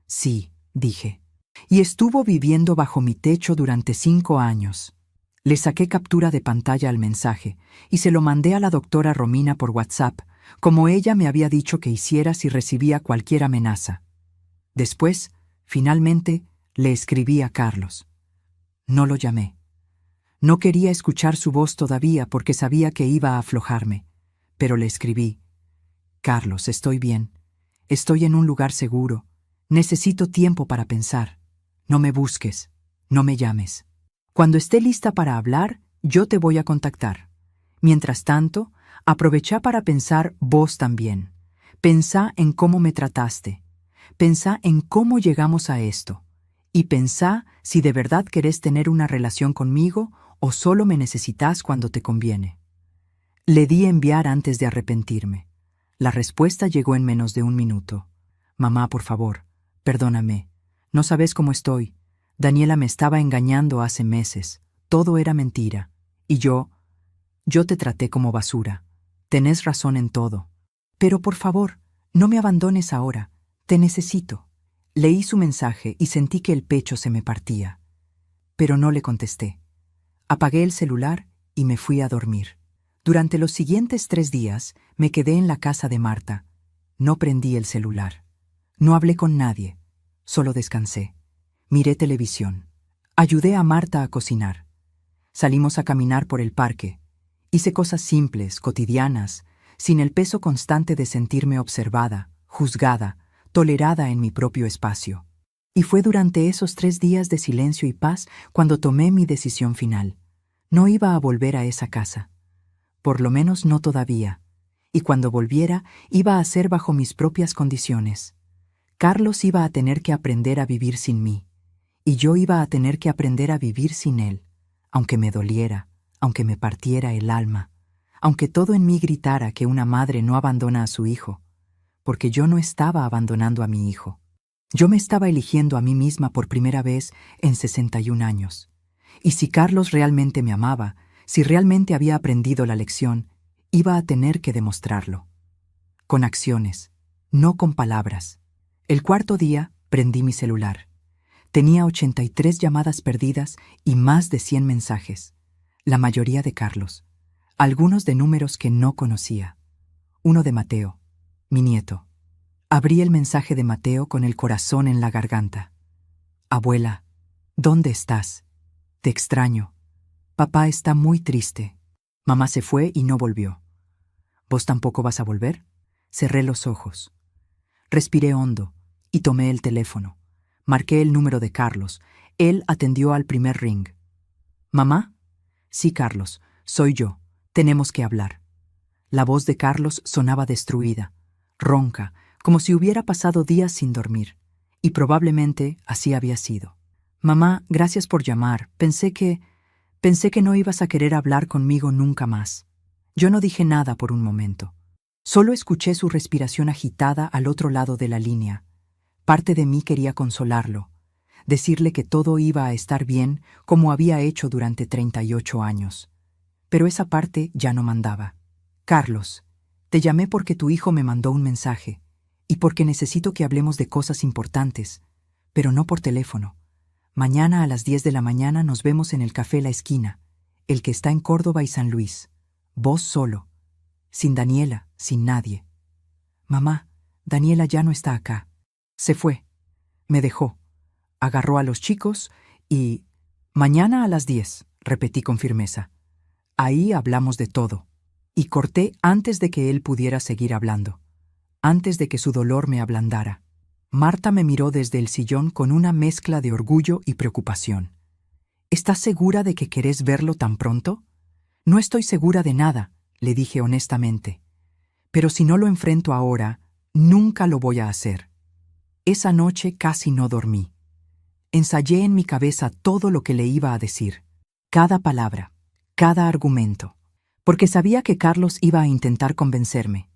Sí, dije. Y estuvo viviendo bajo mi techo durante 5 años. Le saqué captura de pantalla al mensaje y se lo mandé a la doctora Romina por WhatsApp, como ella me había dicho que hiciera si recibía cualquier amenaza. Después, finalmente, le escribí a Carlos. No lo llamé. No quería escuchar su voz todavía porque sabía que iba a aflojarme, pero le escribí. Carlos, estoy bien. Estoy en un lugar seguro. Necesito tiempo para pensar. No me busques. No me llames. Cuando esté lista para hablar, yo te voy a contactar. Mientras tanto, aprovechá para pensar vos también. Pensá en cómo me trataste. Pensá en cómo llegamos a esto. Y pensá si de verdad querés tener una relación conmigo o solo me necesitas cuando te conviene. Le di enviar antes de arrepentirme. La respuesta llegó en menos de 1 minuto. Mamá, por favor, perdóname. No sabes cómo estoy. Daniela me estaba engañando hace meses. Todo era mentira. Y yo te traté como basura. Tenés razón en todo. Pero por favor, no me abandones ahora. Te necesito. Leí su mensaje y sentí que el pecho se me partía. Pero no le contesté. Apagué el celular y me fui a dormir. Durante los siguientes 3 días me quedé en la casa de Marta. No prendí el celular. No hablé con nadie. Solo descansé. Miré televisión. Ayudé a Marta a cocinar. Salimos a caminar por el parque. Hice cosas simples, cotidianas, sin el peso constante de sentirme observada, juzgada, tolerada en mi propio espacio. Y fue durante esos 3 días de silencio y paz cuando tomé mi decisión final. No iba a volver a esa casa. Por lo menos no todavía. Y cuando volviera, iba a ser bajo mis propias condiciones. Carlos iba a tener que aprender a vivir sin mí. Y yo iba a tener que aprender a vivir sin él, aunque me doliera, aunque me partiera el alma, aunque todo en mí gritara que una madre no abandona a su hijo, porque yo no estaba abandonando a mi hijo. Yo me estaba eligiendo a mí misma por primera vez en 61 años. Y si Carlos realmente me amaba, si realmente había aprendido la lección, iba a tener que demostrarlo. Con acciones, no con palabras. El 4.º día prendí mi celular. Tenía 83 llamadas perdidas y más de 100 mensajes, la mayoría de Carlos, algunos de números que no conocía. Uno de Mateo, mi nieto. Abrí el mensaje de Mateo con el corazón en la garganta. Abuela, ¿dónde estás? Te extraño. Papá está muy triste. Mamá se fue y no volvió. ¿Vos tampoco vas a volver? Cerré los ojos. Respiré hondo y tomé el teléfono. Marqué el número de Carlos. Él atendió al primer ring. ¿Mamá? Sí, Carlos, soy yo. Tenemos que hablar. La voz de Carlos sonaba destruida, ronca, como si hubiera pasado días sin dormir. Y probablemente así había sido. Mamá, gracias por llamar. Pensé que no ibas a querer hablar conmigo nunca más. Yo no dije nada por un momento. Solo escuché su respiración agitada al otro lado de la línea. Parte de mí quería consolarlo, decirle que todo iba a estar bien como había hecho durante 38 años. Pero esa parte ya no mandaba. Carlos, te llamé porque tu hijo me mandó un mensaje y porque necesito que hablemos de cosas importantes, pero no por teléfono. Mañana a las 10 de la mañana nos vemos en el café La Esquina, el que está en Córdoba y San Luis. Vos solo, sin Daniela, sin nadie. Mamá, Daniela ya no está acá. Se fue. Me dejó. Agarró a los chicos y... Mañana a las 10, repetí con firmeza. Ahí hablamos de todo. Y corté antes de que él pudiera seguir hablando. Antes de que su dolor me ablandara. Marta me miró desde el sillón con una mezcla de orgullo y preocupación. ¿Estás segura de que querés verlo tan pronto? No estoy segura de nada, le dije honestamente. Pero si no lo enfrento ahora, nunca lo voy a hacer. Esa noche casi no dormí. Ensayé en mi cabeza todo lo que le iba a decir, cada palabra, cada argumento, porque sabía que Carlos iba a intentar convencerme,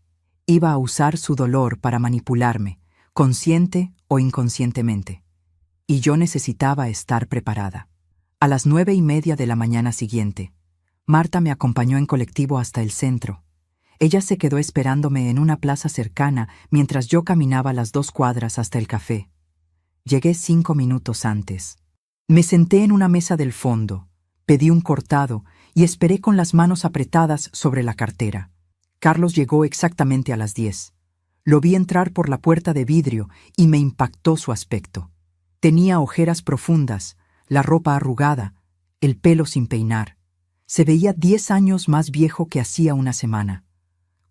iba a usar su dolor para manipularme, consciente o inconscientemente. Y yo necesitaba estar preparada. A las 9:30 de la mañana siguiente, Marta me acompañó en colectivo hasta el centro. Ella se quedó esperándome en una plaza cercana mientras yo caminaba las 2 cuadras hasta el café. Llegué 5 minutos antes. Me senté en una mesa del fondo, pedí un cortado y esperé con las manos apretadas sobre la cartera. Carlos llegó exactamente a las 10. Lo vi entrar por la puerta de vidrio y me impactó su aspecto. Tenía ojeras profundas, la ropa arrugada, el pelo sin peinar. Se veía 10 años más viejo que hacía una semana.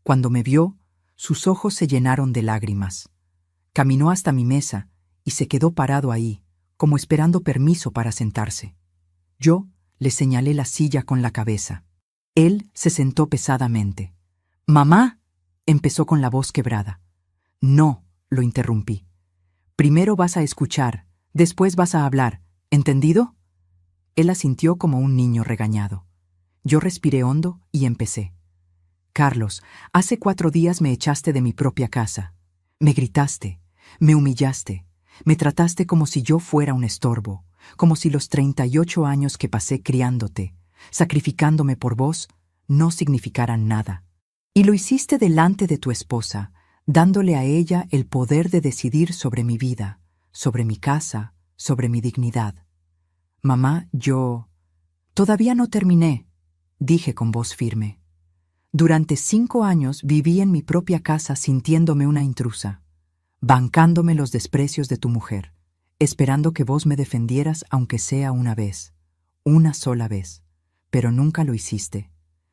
Cuando me vio, sus ojos se llenaron de lágrimas. Caminó hasta mi mesa y se quedó parado ahí, como esperando permiso para sentarse. Yo le señalé la silla con la cabeza. Él se sentó pesadamente. «¡Mamá!», empezó con la voz quebrada. «No», lo interrumpí. «Primero vas a escuchar, después vas a hablar, ¿entendido?». Él asintió como un niño regañado. Yo respiré hondo y empecé. «Carlos, hace 4 días me echaste de mi propia casa. Me gritaste, me humillaste, Me trataste como si yo fuera un estorbo, como si los 38 años que pasé criándote, sacrificándome por vos, no significaran nada. Y lo hiciste delante de tu esposa, dándole a ella el poder de decidir sobre mi vida, sobre mi casa, sobre mi dignidad. Mamá, yo... Todavía no terminé, dije con voz firme. Durante 5 años viví en mi propia casa sintiéndome una intrusa, bancándome los desprecios de tu mujer, esperando que vos me defendieras aunque sea una vez, una sola vez, pero nunca lo hiciste.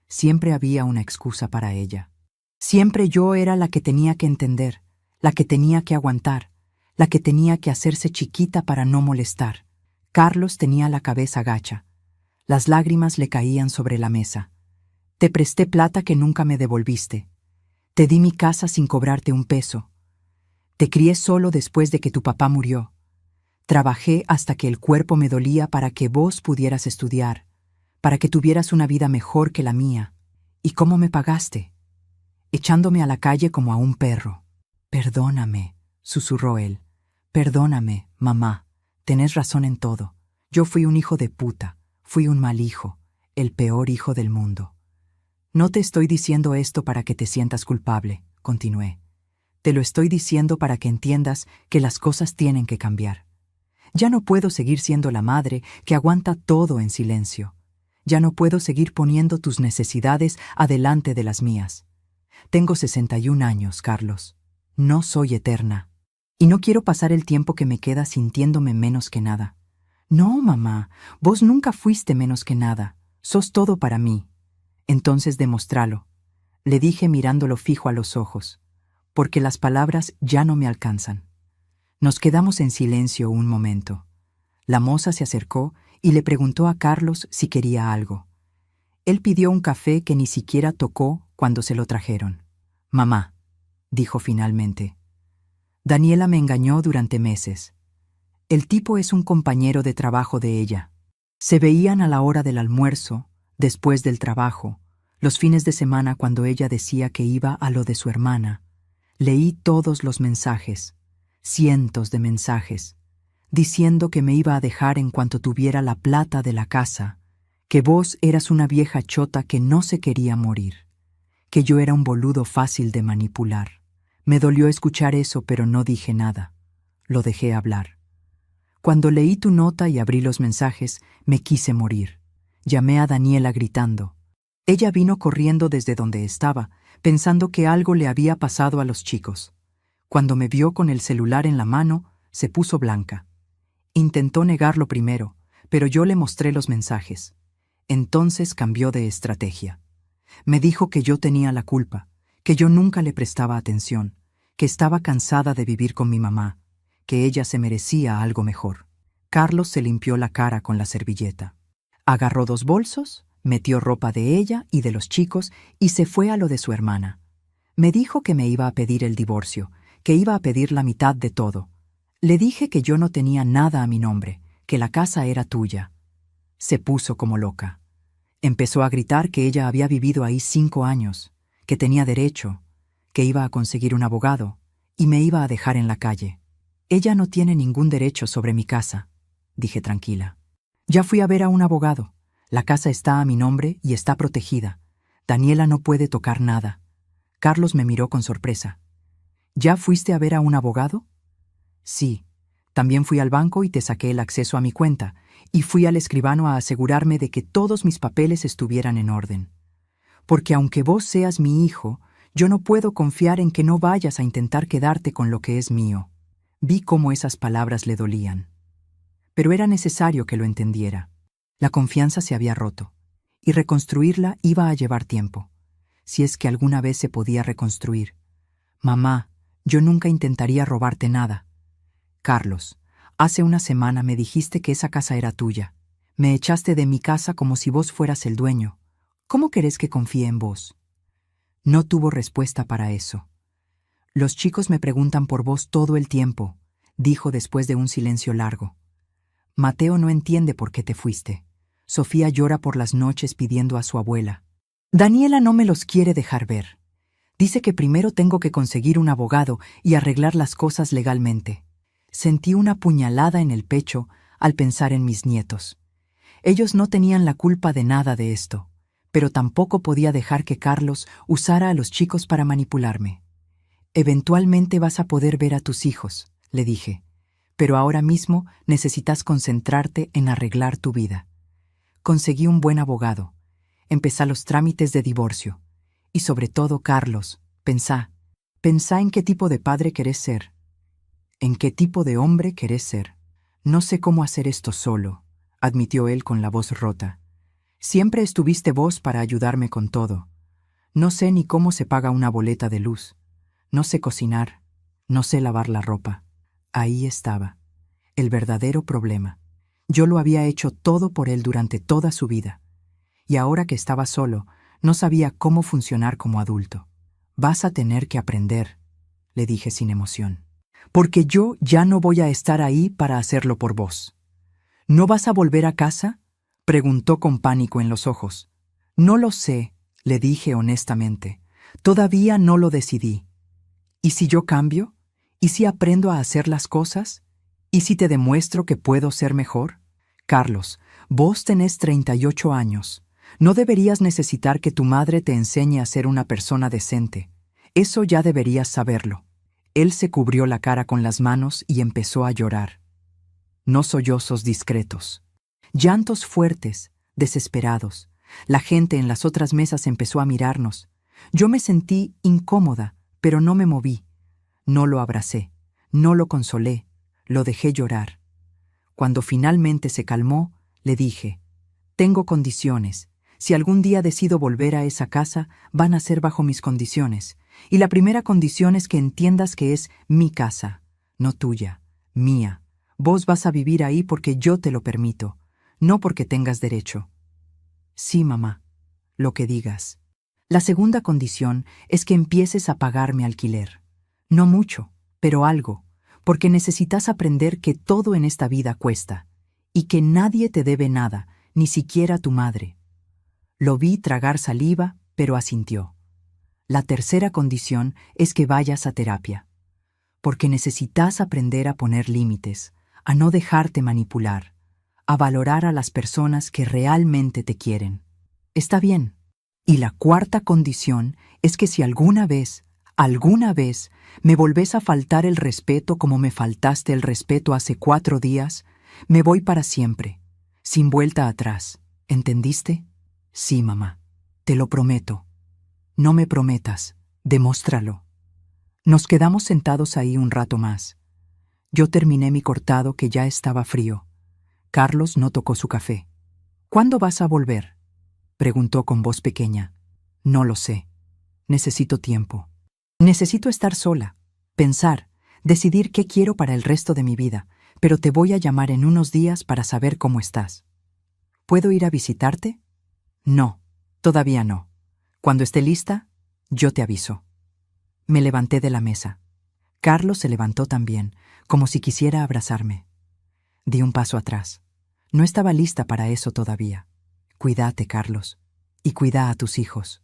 Siempre había una excusa para ella. Siempre yo era la que tenía que entender, la que tenía que aguantar, la que tenía que hacerse chiquita para no molestar. Carlos tenía la cabeza gacha. Las lágrimas le caían sobre la mesa. Te presté plata que nunca me devolviste. Te di mi casa sin cobrarte un peso. Te crié solo después de que tu papá murió. Trabajé hasta que el cuerpo me dolía para que vos pudieras estudiar, para que tuvieras una vida mejor que la mía. ¿Y cómo me pagaste? Echándome a la calle como a un perro. Perdóname, susurró él. Perdóname, mamá. Tenés razón en todo. Yo fui un hijo de puta. Fui un mal hijo, el peor hijo del mundo. No te estoy diciendo esto para que te sientas culpable, continué. Te lo estoy diciendo para que entiendas que las cosas tienen que cambiar. Ya no puedo seguir siendo la madre que aguanta todo en silencio. Ya no puedo seguir poniendo tus necesidades adelante de las mías. Tengo 61 años, Carlos. No soy eterna. Y no quiero pasar el tiempo que me queda sintiéndome menos que nada. No, mamá, vos nunca fuiste menos que nada. Sos todo para mí. Entonces demóstralo, le dije mirándolo fijo a los ojos, porque las palabras ya no me alcanzan. Nos quedamos en silencio un momento. La moza se acercó y le preguntó a Carlos si quería algo. Él pidió un café que ni siquiera tocó cuando se lo trajeron. Mamá, dijo finalmente. Daniela me engañó durante meses. El tipo es un compañero de trabajo de ella. Se veían a la hora del almuerzo, después del trabajo, los fines de semana cuando ella decía que iba a lo de su hermana. Leí todos los mensajes, cientos de mensajes, diciendo que me iba a dejar en cuanto tuviera la plata de la casa, que vos eras una vieja chota que no se quería morir, que yo era un boludo fácil de manipular. Me dolió escuchar eso, pero no dije nada. Lo dejé hablar. Cuando leí tu nota y abrí los mensajes, me quise morir. Llamé a Daniela gritando. Ella vino corriendo desde donde estaba, pensando que algo le había pasado a los chicos. Cuando me vio con el celular en la mano, se puso blanca. Intentó negarlo primero, pero yo le mostré los mensajes. Entonces cambió de estrategia. Me dijo que yo tenía la culpa, que yo nunca le prestaba atención, que estaba cansada de vivir con mi mamá, que ella se merecía algo mejor. Carlos se limpió la cara con la servilleta. Agarró 2 bolsos, metió ropa de ella y de los chicos y se fue a lo de su hermana. Me dijo que me iba a pedir el divorcio, que iba a pedir la mitad de todo. Le dije que yo no tenía nada a mi nombre, que la casa era tuya. Se puso como loca. Empezó a gritar que ella había vivido ahí 5 años, que tenía derecho, que iba a conseguir un abogado y me iba a dejar en la calle. Ella no tiene ningún derecho sobre mi casa, dije tranquila. Ya fui a ver a un abogado. La casa está a mi nombre y está protegida. Daniela no puede tocar nada. Carlos me miró con sorpresa. ¿Ya fuiste a ver a un abogado? Sí. También fui al banco y te saqué el acceso a mi cuenta, y fui al escribano a asegurarme de que todos mis papeles estuvieran en orden. Porque aunque vos seas mi hijo, yo no puedo confiar en que no vayas a intentar quedarte con lo que es mío. Vi cómo esas palabras le dolían. Pero era necesario que lo entendiera. La confianza se había roto, y reconstruirla iba a llevar tiempo, si es que alguna vez se podía reconstruir. Mamá, yo nunca intentaría robarte nada. Carlos, hace una semana me dijiste que esa casa era tuya. Me echaste de mi casa como si vos fueras el dueño. ¿Cómo querés que confíe en vos? No tuvo respuesta para eso. Los chicos me preguntan por vos todo el tiempo, dijo después de un silencio largo. Mateo no entiende por qué te fuiste. Sofía llora por las noches pidiendo a su abuela. Daniela no me los quiere dejar ver. Dice que primero tengo que conseguir un abogado y arreglar las cosas legalmente. Sentí una puñalada en el pecho al pensar en mis nietos. Ellos no tenían la culpa de nada de esto, pero tampoco podía dejar que Carlos usara a los chicos para manipularme. Eventualmente vas a poder ver a tus hijos, le dije, pero ahora mismo necesitas concentrarte en arreglar tu vida. Conseguí un buen abogado. Empecé los trámites de divorcio. Y sobre todo, Carlos, pensá en qué tipo de padre querés ser. ¿En qué tipo de hombre querés ser? No sé cómo hacer esto solo, admitió él con la voz rota. Siempre estuviste vos para ayudarme con todo. No sé ni cómo se paga una boleta de luz. No sé cocinar. No sé lavar la ropa. Ahí estaba, el verdadero problema. Yo lo había hecho todo por él durante toda su vida. Y ahora que estaba solo, no sabía cómo funcionar como adulto. Vas a tener que aprender, le dije sin emoción. Porque yo ya no voy a estar ahí para hacerlo por vos. ¿No vas a volver a casa?, preguntó con pánico en los ojos. No lo sé, le dije honestamente. Todavía no lo decidí. ¿Y si yo cambio? ¿Y si aprendo a hacer las cosas? ¿Y si te demuestro que puedo ser mejor? Carlos, vos tenés 38 años. No deberías necesitar que tu madre te enseñe a ser una persona decente. Eso ya deberías saberlo. Él se cubrió la cara con las manos y empezó a llorar. No sollozos discretos. Llantos fuertes, desesperados. La gente en las otras mesas empezó a mirarnos. Yo me sentí incómoda, pero no me moví. No lo abracé, no lo consolé, lo dejé llorar. Cuando finalmente se calmó, le dije, tengo condiciones. Si algún día decido volver a esa casa, van a ser bajo mis condiciones. Y la primera condición es que entiendas que es mi casa, no tuya, mía. Vos vas a vivir ahí porque yo te lo permito, no porque tengas derecho. Sí, mamá, lo que digas. La segunda condición es que empieces a pagar mi alquiler. No mucho, pero algo, porque necesitas aprender que todo en esta vida cuesta, y que nadie te debe nada, ni siquiera tu madre. Lo vi tragar saliva, pero asintió. La tercera condición es que vayas a terapia, porque necesitas aprender a poner límites, a no dejarte manipular, a valorar a las personas que realmente te quieren. Está bien. Y la cuarta condición es que si alguna vez, me volvés a faltar el respeto como me faltaste el respeto hace 4 días, me voy para siempre, sin vuelta atrás. ¿Entendiste? Sí, mamá. Te lo prometo. No me prometas. Demóstralo. Nos quedamos sentados ahí un rato más. Yo terminé mi cortado que ya estaba frío. Carlos no tocó su café. ¿Cuándo vas a volver?, preguntó con voz pequeña. No lo sé. Necesito tiempo. Necesito estar sola, pensar, decidir qué quiero para el resto de mi vida, pero te voy a llamar en unos días para saber cómo estás. ¿Puedo ir a visitarte? No, todavía no. Cuando esté lista, yo te aviso. Me levanté de la mesa. Carlos se levantó también, como si quisiera abrazarme. Di un paso atrás. No estaba lista para eso todavía. Cuídate, Carlos, y cuida a tus hijos.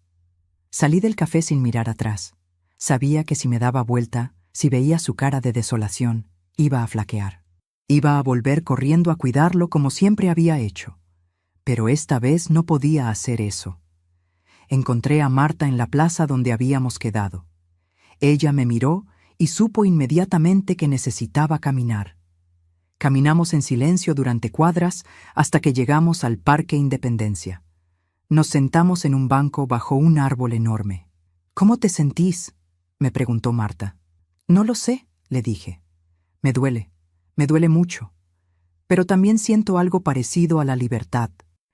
Salí del café sin mirar atrás. Sabía que si me daba vuelta, si veía su cara de desolación, iba a flaquear. Iba a volver corriendo a cuidarlo como siempre había hecho. Pero esta vez no podía hacer eso. Encontré a Marta en la plaza donde habíamos quedado. Ella me miró y supo inmediatamente que necesitaba caminar. Caminamos en silencio durante cuadras hasta que llegamos al Parque Independencia. Nos sentamos en un banco bajo un árbol enorme. ¿Cómo te sentís?, me preguntó Marta. No lo sé, le dije. Me duele mucho. Pero también siento algo parecido a la libertad.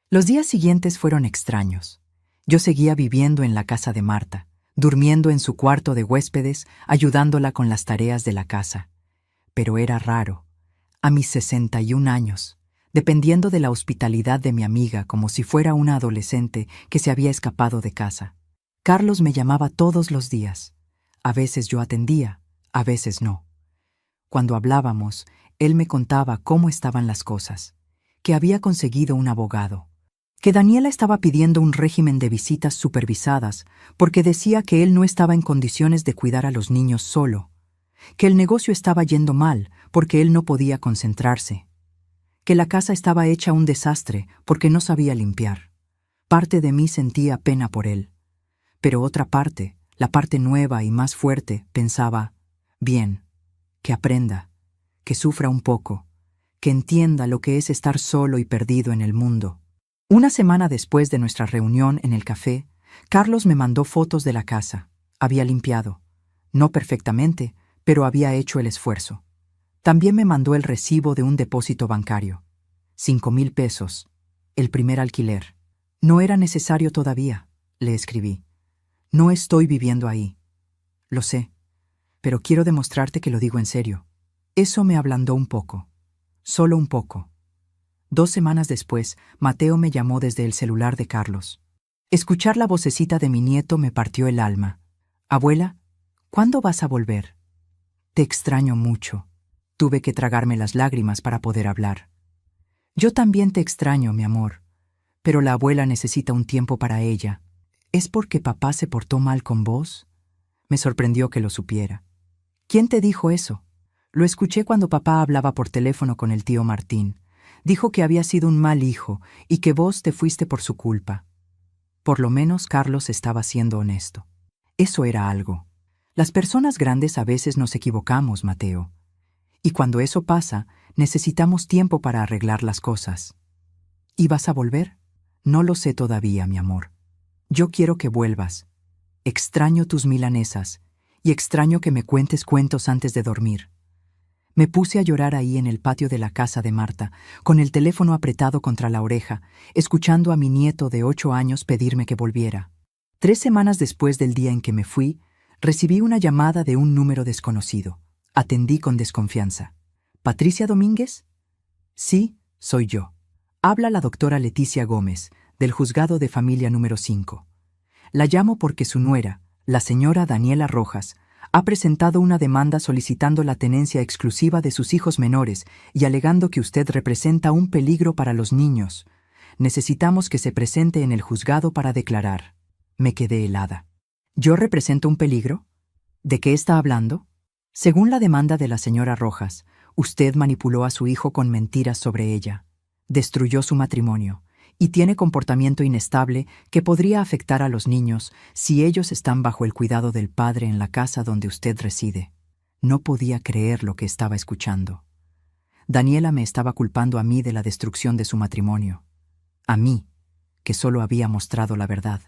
Los días siguientes fueron extraños. Yo seguía viviendo en la casa de Marta, durmiendo en su cuarto de huéspedes, ayudándola con las tareas de la casa. Pero era raro. A mis 61 años, dependiendo de la hospitalidad de mi amiga como si fuera una adolescente que se había escapado de casa. Carlos me llamaba todos los días. A veces yo atendía, a veces no. Cuando hablábamos, él me contaba cómo estaban las cosas, que había conseguido un abogado, que Daniela estaba pidiendo un régimen de visitas supervisadas porque decía que él no estaba en condiciones de cuidar a los niños solo, que el negocio estaba yendo mal porque él no podía concentrarse, que la casa estaba hecha un desastre porque no sabía limpiar. Parte de mí sentía pena por él, pero otra parte, la parte nueva y más fuerte, pensaba, bien, que aprenda, que sufra un poco, que entienda lo que es estar solo y perdido en el mundo. Una semana después de nuestra reunión en el café, Carlos me mandó fotos de la casa. Había limpiado. No perfectamente, pero había hecho el esfuerzo. También me mandó el recibo de un depósito bancario. 5,000 pesos. El primer alquiler. No era necesario todavía, le escribí. No estoy viviendo ahí. Lo sé, pero quiero demostrarte que lo digo en serio. Eso me ablandó un poco. Solo un poco. 2 semanas después, Mateo me llamó desde el celular de Carlos. Escuchar la vocecita de mi nieto me partió el alma. Abuela, ¿cuándo vas a volver? Te extraño mucho. Tuve que tragarme las lágrimas para poder hablar. Yo también te extraño, mi amor, pero la abuela necesita un tiempo para ella. ¿Es porque papá se portó mal con vos? Me sorprendió que lo supiera. ¿Quién te dijo eso? Lo escuché cuando papá hablaba por teléfono con el tío Martín. Dijo que había sido un mal hijo y que vos te fuiste por su culpa. Por lo menos Carlos estaba siendo honesto. Eso era algo. Las personas grandes a veces nos equivocamos, Mateo. Y cuando eso pasa, necesitamos tiempo para arreglar las cosas. ¿Y vas a volver? No lo sé todavía, mi amor. Yo quiero que vuelvas. Extraño tus milanesas y extraño que me cuentes cuentos antes de dormir. Me puse a llorar ahí en el patio de la casa de Marta, con el teléfono apretado contra la oreja, escuchando a mi nieto de 8 años pedirme que volviera. 3 semanas después del día en que me fui, recibí una llamada de un número desconocido. Atendí con desconfianza. ¿Patricia Domínguez? Sí, soy yo. Habla la doctora Leticia Gómez, del juzgado de familia número 5. La llamo porque su nuera, la señora Daniela Rojas, ha presentado una demanda solicitando la tenencia exclusiva de sus hijos menores y alegando que usted representa un peligro para los niños. Necesitamos que se presente en el juzgado para declarar. Me quedé helada. ¿Yo represento un peligro? ¿De qué está hablando? Según la demanda de la señora Rojas, usted manipuló a su hijo con mentiras sobre ella, destruyó su matrimonio y tiene comportamiento inestable que podría afectar a los niños si ellos están bajo el cuidado del padre en la casa donde usted reside. No podía creer lo que estaba escuchando. Daniela me estaba culpando a mí de la destrucción de su matrimonio. A mí, que solo había mostrado la verdad.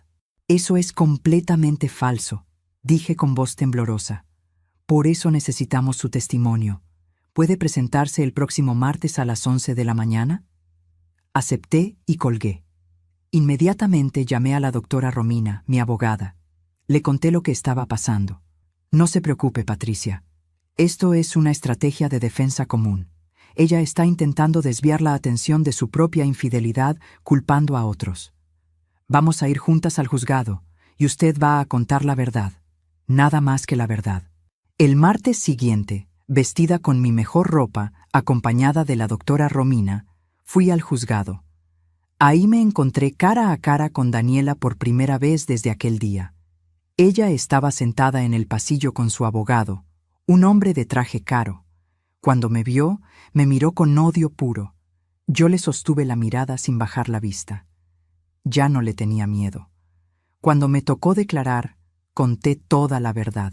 Eso es completamente falso, dije con voz temblorosa. Por eso necesitamos su testimonio. ¿Puede presentarse el próximo martes a las 11 de la mañana? Acepté y colgué. Inmediatamente llamé a la doctora Romina, mi abogada. Le conté lo que estaba pasando. No se preocupe, Patricia. Esto es una estrategia de defensa común. Ella está intentando desviar la atención de su propia infidelidad culpando a otros. Vamos a ir juntas al juzgado y usted va a contar la verdad. Nada más que la verdad. El martes siguiente, vestida con mi mejor ropa, acompañada de la doctora Romina, fui al juzgado. Ahí me encontré cara a cara con Daniela por primera vez desde aquel día. Ella estaba sentada en el pasillo con su abogado, un hombre de traje caro. Cuando me vio, me miró con odio puro. Yo le sostuve la mirada sin bajar la vista. Ya no le tenía miedo. Cuando me tocó declarar, conté toda la verdad.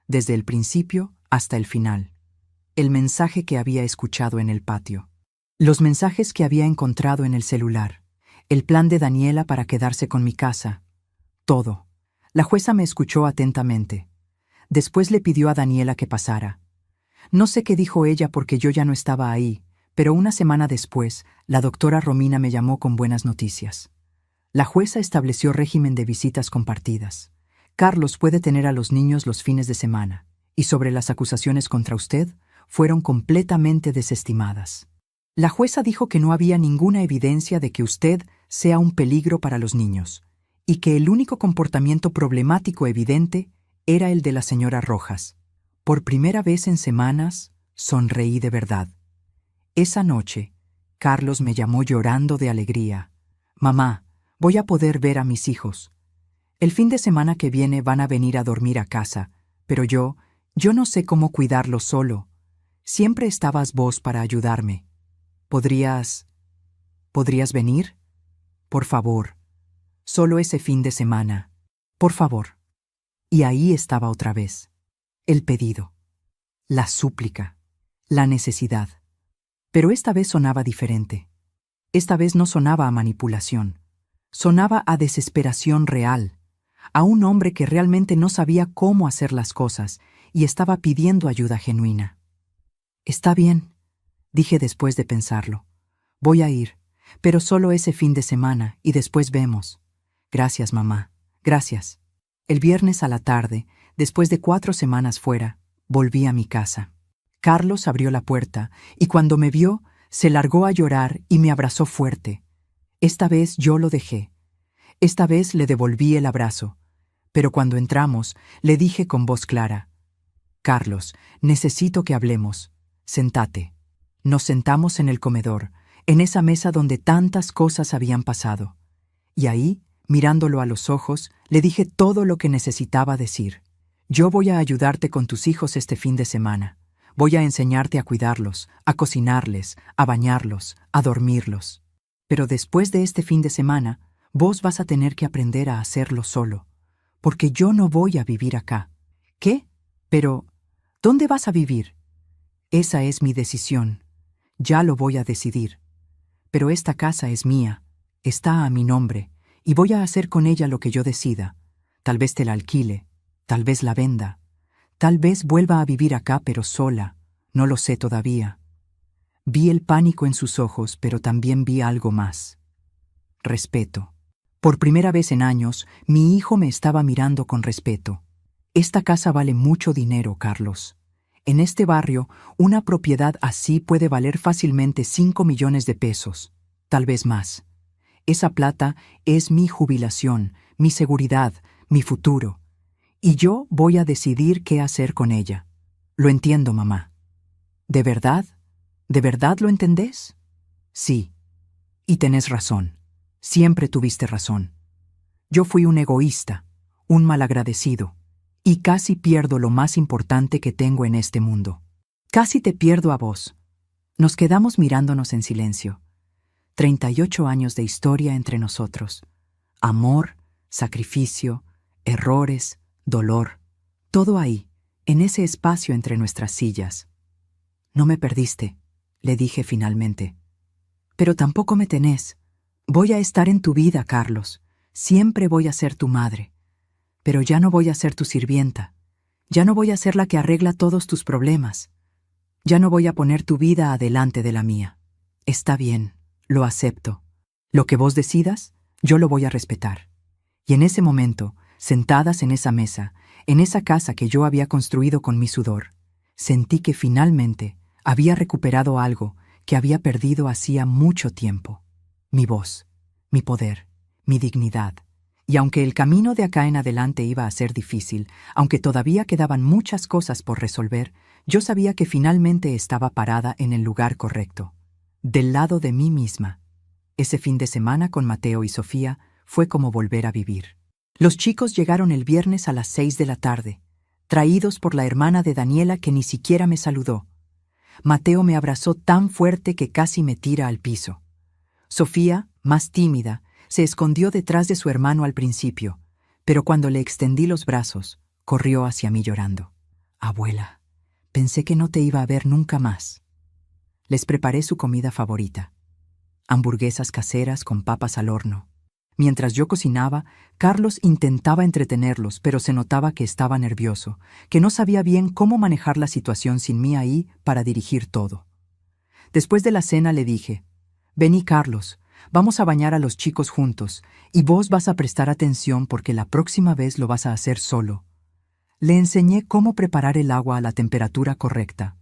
Desde el principio hasta el final. El mensaje que había escuchado en el patio. Los mensajes que había encontrado en el celular. El plan de Daniela para quedarse con mi casa. Todo. La jueza me escuchó atentamente. Después le pidió a Daniela que pasara. No sé qué dijo ella porque yo ya no estaba ahí, pero una semana después, la doctora Romina me llamó con buenas noticias. La jueza estableció régimen de visitas compartidas. Carlos puede tener a los niños los fines de semana, y sobre las acusaciones contra usted, fueron completamente desestimadas. La jueza dijo que no había ninguna evidencia de que usted sea un peligro para los niños, y que el único comportamiento problemático evidente era el de la señora Rojas. Por primera vez en semanas, sonreí de verdad. Esa noche, Carlos me llamó llorando de alegría. «Mamá, voy a poder ver a mis hijos. El fin de semana que viene van a venir a dormir a casa, pero yo Yo no sé cómo cuidarlo solo. Siempre estabas vos para ayudarme. ¿Podrías venir? Por favor. Solo ese fin de semana. Por favor. Y ahí estaba otra vez. El pedido. La súplica. La necesidad. Pero esta vez sonaba diferente. Esta vez no sonaba a manipulación. Sonaba a desesperación real. A un hombre que realmente no sabía cómo hacer las cosas y estaba pidiendo ayuda genuina. Está bien, dije después de pensarlo. Voy a ir, pero solo ese fin de semana y después vemos. Gracias, mamá. Gracias. El viernes a la tarde, después de 4 semanas fuera, volví a mi casa. Carlos abrió la puerta y cuando me vio, se largó a llorar y me abrazó fuerte. Esta vez yo lo dejé. Esta vez le devolví el abrazo. Pero cuando entramos, le dije con voz clara: Carlos, necesito que hablemos. Sentate. Nos sentamos en el comedor, en esa mesa donde tantas cosas habían pasado. Y ahí, mirándolo a los ojos, le dije todo lo que necesitaba decir. Yo voy a ayudarte con tus hijos este fin de semana. Voy a enseñarte a cuidarlos, a cocinarles, a bañarlos, a dormirlos. Pero después de este fin de semana, vos vas a tener que aprender a hacerlo solo. Porque yo no voy a vivir acá. ¿Qué? Pero, ¿dónde vas a vivir? Esa es mi decisión. Ya lo voy a decidir. Pero esta casa es mía, está a mi nombre, y voy a hacer con ella lo que yo decida. Tal vez te la alquile, tal vez la venda, tal vez vuelva a vivir acá pero sola, no lo sé todavía. Vi el pánico en sus ojos, pero también vi algo más. Respeto. Por primera vez en años, mi hijo me estaba mirando con respeto. Esta casa vale mucho dinero, Carlos. En este barrio, una propiedad así puede valer fácilmente 5 millones de pesos, tal vez más. Esa plata es mi jubilación, mi seguridad, mi futuro. Y yo voy a decidir qué hacer con ella. Lo entiendo, mamá. ¿De verdad? ¿De verdad lo entendés? Sí. Y tenés razón. Siempre tuviste razón. Yo fui un egoísta, un malagradecido, y casi pierdo lo más importante que tengo en este mundo. Casi te pierdo a vos. Nos quedamos mirándonos en silencio. 38 años de historia entre nosotros. Amor, sacrificio, errores, dolor. Todo ahí, en ese espacio entre nuestras sillas. No me perdiste, le dije finalmente. Pero tampoco me tenés. Voy a estar en tu vida, Carlos. Siempre voy a ser tu madre. Pero ya no voy a ser tu sirvienta. Ya no voy a ser la que arregla todos tus problemas. Ya no voy a poner tu vida adelante de la mía. Está bien, lo acepto. Lo que vos decidas, yo lo voy a respetar. Y en ese momento, sentadas en esa mesa, en esa casa que yo había construido con mi sudor, sentí que finalmente había recuperado algo que había perdido hacía mucho tiempo. Mi voz, mi poder, mi dignidad. Y aunque el camino de acá en adelante iba a ser difícil, aunque todavía quedaban muchas cosas por resolver, yo sabía que finalmente estaba parada en el lugar correcto, del lado de mí misma. Ese fin de semana con Mateo y Sofía fue como volver a vivir. Los chicos llegaron el viernes a las 6 de la tarde, traídos por la hermana de Daniela que ni siquiera me saludó. Mateo me abrazó tan fuerte que casi me tira al piso. Sofía, más tímida, se escondió detrás de su hermano al principio, pero cuando le extendí los brazos, corrió hacia mí llorando. Abuela, pensé que no te iba a ver nunca más. Les preparé su comida favorita. Hamburguesas caseras con papas al horno. Mientras yo cocinaba, Carlos intentaba entretenerlos, pero se notaba que estaba nervioso, que no sabía bien cómo manejar la situación sin mí ahí para dirigir todo. Después de la cena le dije: «Vení, Carlos, vamos a bañar a los chicos juntos, y vos vas a prestar atención porque la próxima vez lo vas a hacer solo». Le enseñé cómo preparar el agua a la temperatura correcta,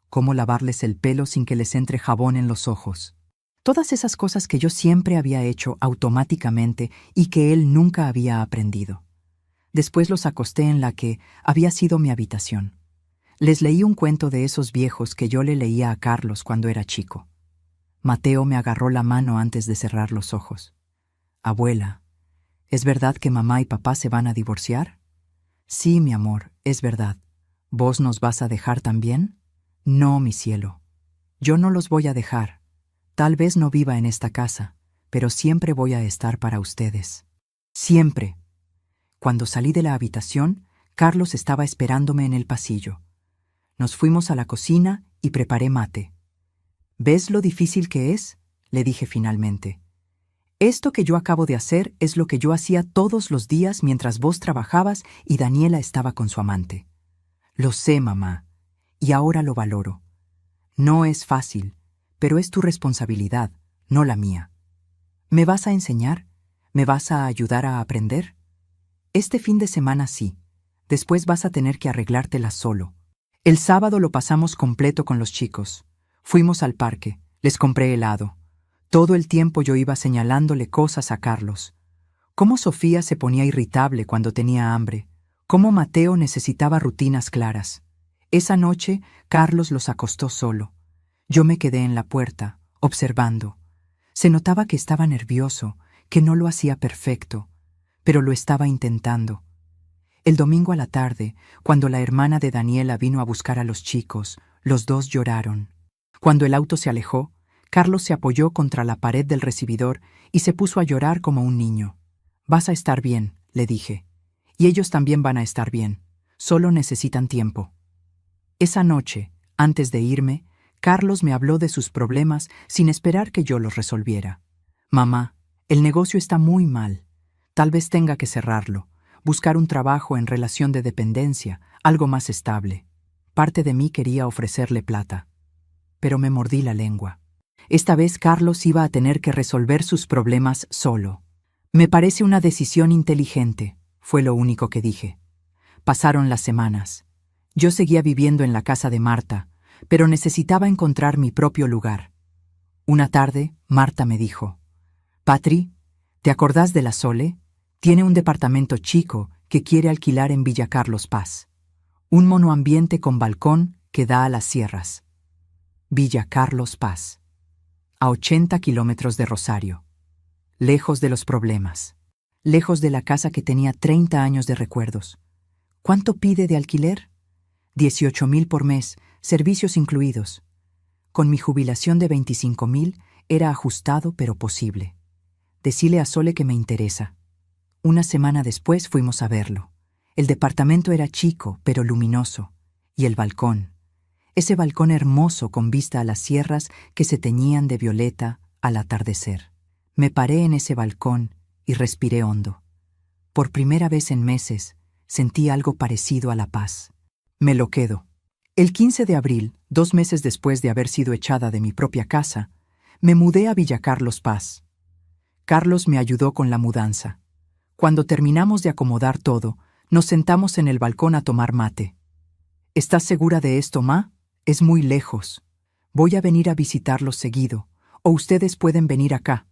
cómo lavarles el pelo sin que les entre jabón en los ojos. Todas esas cosas que yo siempre había hecho automáticamente y que él nunca había aprendido. Después los acosté en la que había sido mi habitación. Les leí un cuento de esos viejos que yo le leía a Carlos cuando era chico. Mateo me agarró la mano antes de cerrar los ojos. «Abuela, ¿es verdad que mamá y papá se van a divorciar?» «Sí, mi amor, es verdad. ¿Vos nos vas a dejar también? No, mi cielo. Yo no los voy a dejar. Tal vez no viva en esta casa, pero siempre voy a estar para ustedes. Siempre. Cuando salí de la habitación, Carlos estaba esperándome en el pasillo. Nos fuimos a la cocina y preparé mate. ¿Ves lo difícil que es?, le dije finalmente. Esto que yo acabo de hacer es lo que yo hacía todos los días mientras vos trabajabas y Daniela estaba con su amante. Lo sé, mamá, y ahora lo valoro. No es fácil, pero es tu responsabilidad, no la mía. ¿Me vas a enseñar? ¿Me vas a ayudar a aprender? Este fin de semana sí. Después vas a tener que arreglártela solo. El sábado lo pasamos completo con los chicos. Fuimos al parque, les compré helado. Todo el tiempo yo iba señalándole cosas a Carlos. Cómo Sofía se ponía irritable cuando tenía hambre. Cómo Mateo necesitaba rutinas claras. Esa noche, Carlos los acostó solo. Yo me quedé en la puerta, observando. Se notaba que estaba nervioso, que no lo hacía perfecto, pero lo estaba intentando. El domingo a la tarde, cuando la hermana de Daniela vino a buscar a los chicos, los dos lloraron. Cuando el auto se alejó, Carlos se apoyó contra la pared del recibidor y se puso a llorar como un niño. «Vas a estar bien», le dije. «Y ellos también van a estar bien. Solo necesitan tiempo». Esa noche, antes de irme, Carlos me habló de sus problemas sin esperar que yo los resolviera. «Mamá, el negocio está muy mal. Tal vez tenga que cerrarlo, buscar un trabajo en relación de dependencia, algo más estable». Parte de mí quería ofrecerle plata, pero me mordí la lengua. Esta vez Carlos iba a tener que resolver sus problemas solo. «Me parece una decisión inteligente», fue lo único que dije. Pasaron las semanas. Yo seguía viviendo en la casa de Marta, pero necesitaba encontrar mi propio lugar. Una tarde, Marta me dijo: «Patri, ¿te acordás de la Sole? Tiene un departamento chico que quiere alquilar en Villa Carlos Paz. Un monoambiente con balcón que da a las sierras. Villa Carlos Paz. A 80 kilómetros de Rosario. Lejos de los problemas. Lejos de la casa que tenía 30 años de recuerdos. ¿Cuánto pide de alquiler? 18.000 por mes, servicios incluidos. Con mi jubilación de 25.000 era ajustado pero posible. Decile a Sole que me interesa». Una semana después fuimos a verlo. El departamento era chico pero luminoso. Y el balcón. Ese balcón hermoso con vista a las sierras que se teñían de violeta al atardecer. Me paré en ese balcón y respiré hondo. Por primera vez en meses sentí algo parecido a la paz. Me lo quedo. El 15 de abril, 2 meses después de haber sido echada de mi propia casa, me mudé a Villa Carlos Paz. Carlos me ayudó con la mudanza. Cuando terminamos de acomodar todo, nos sentamos en el balcón a tomar mate. «¿Estás segura de esto, ma? Es muy lejos. Voy a venir a visitarlos seguido, o ustedes pueden venir acá.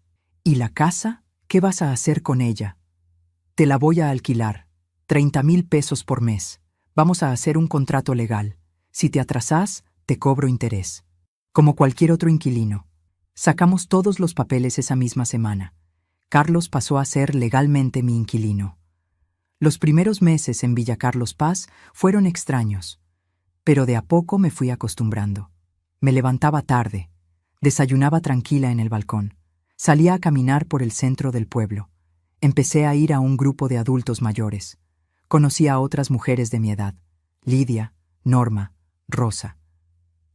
¿Y la casa? ¿Qué vas a hacer con ella?» «Te la voy a alquilar. 30.000 pesos por mes. Vamos a hacer un contrato legal. Si te atrasás, te cobro interés. Como cualquier otro inquilino». Sacamos todos los papeles esa misma semana. Carlos pasó a ser legalmente mi inquilino. Los primeros meses en Villa Carlos Paz fueron extraños, pero de a poco me fui acostumbrando. Me levantaba tarde, desayunaba tranquila en el balcón, salía a caminar por el centro del pueblo. Empecé a ir a un grupo de adultos mayores. Conocí a otras mujeres de mi edad: Lidia, Norma, Rosa.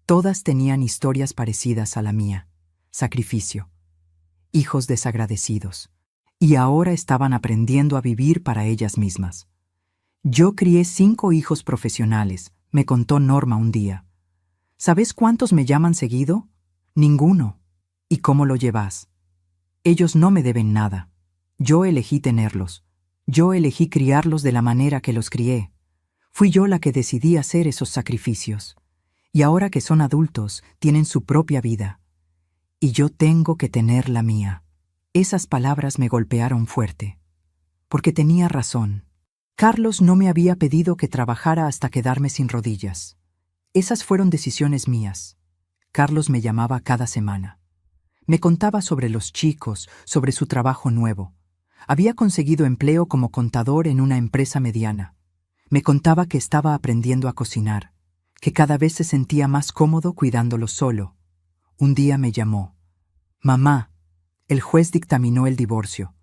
Todas tenían historias parecidas a la mía: sacrificio, hijos desagradecidos, y ahora estaban aprendiendo a vivir para ellas mismas. «Yo crié 5 hijos profesionales», me contó Norma un día. «¿Sabes cuántos me llaman seguido? Ninguno. ¿Y cómo lo llevas? Ellos no me deben nada. Yo elegí tenerlos. Yo elegí criarlos de la manera que los crié. Fui yo la que decidí hacer esos sacrificios. Y ahora que son adultos, tienen su propia vida. Y yo tengo que tener la mía». Esas palabras me golpearon fuerte, porque tenía razón. Carlos no me había pedido que trabajara hasta quedarme sin rodillas. Esas fueron decisiones mías. Carlos me llamaba cada semana. Me contaba sobre los chicos, sobre su trabajo nuevo. Había conseguido empleo como contador en una empresa mediana. Me contaba que estaba aprendiendo a cocinar, que cada vez se sentía más cómodo cuidándolo solo. Un día me llamó. Mamá, el juez dictaminó el divorcio.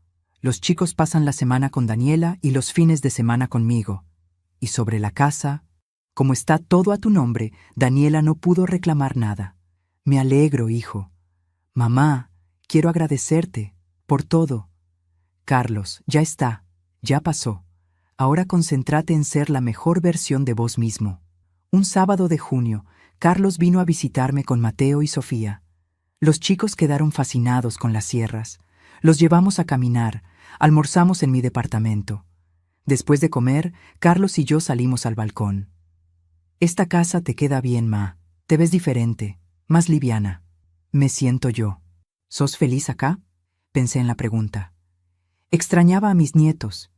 Los chicos pasan la semana con Daniela y los fines de semana conmigo. Y sobre la casa, como está todo a tu nombre, Daniela no pudo reclamar nada. Me alegro, hijo. Mamá, quiero agradecerte por todo. Carlos, ya está, ya pasó. Ahora concéntrate en ser la mejor versión de vos mismo. Un sábado de junio, Carlos vino a visitarme con Mateo y Sofía. Los chicos quedaron fascinados con las sierras. Los llevamos a caminar, almorzamos en mi departamento. Después de comer, Carlos y yo salimos al balcón. Esta casa te queda bien, ma. Te ves diferente, más liviana. Me siento yo. ¿Sos feliz acá? Pensé en la pregunta. Extrañaba a mis nietos.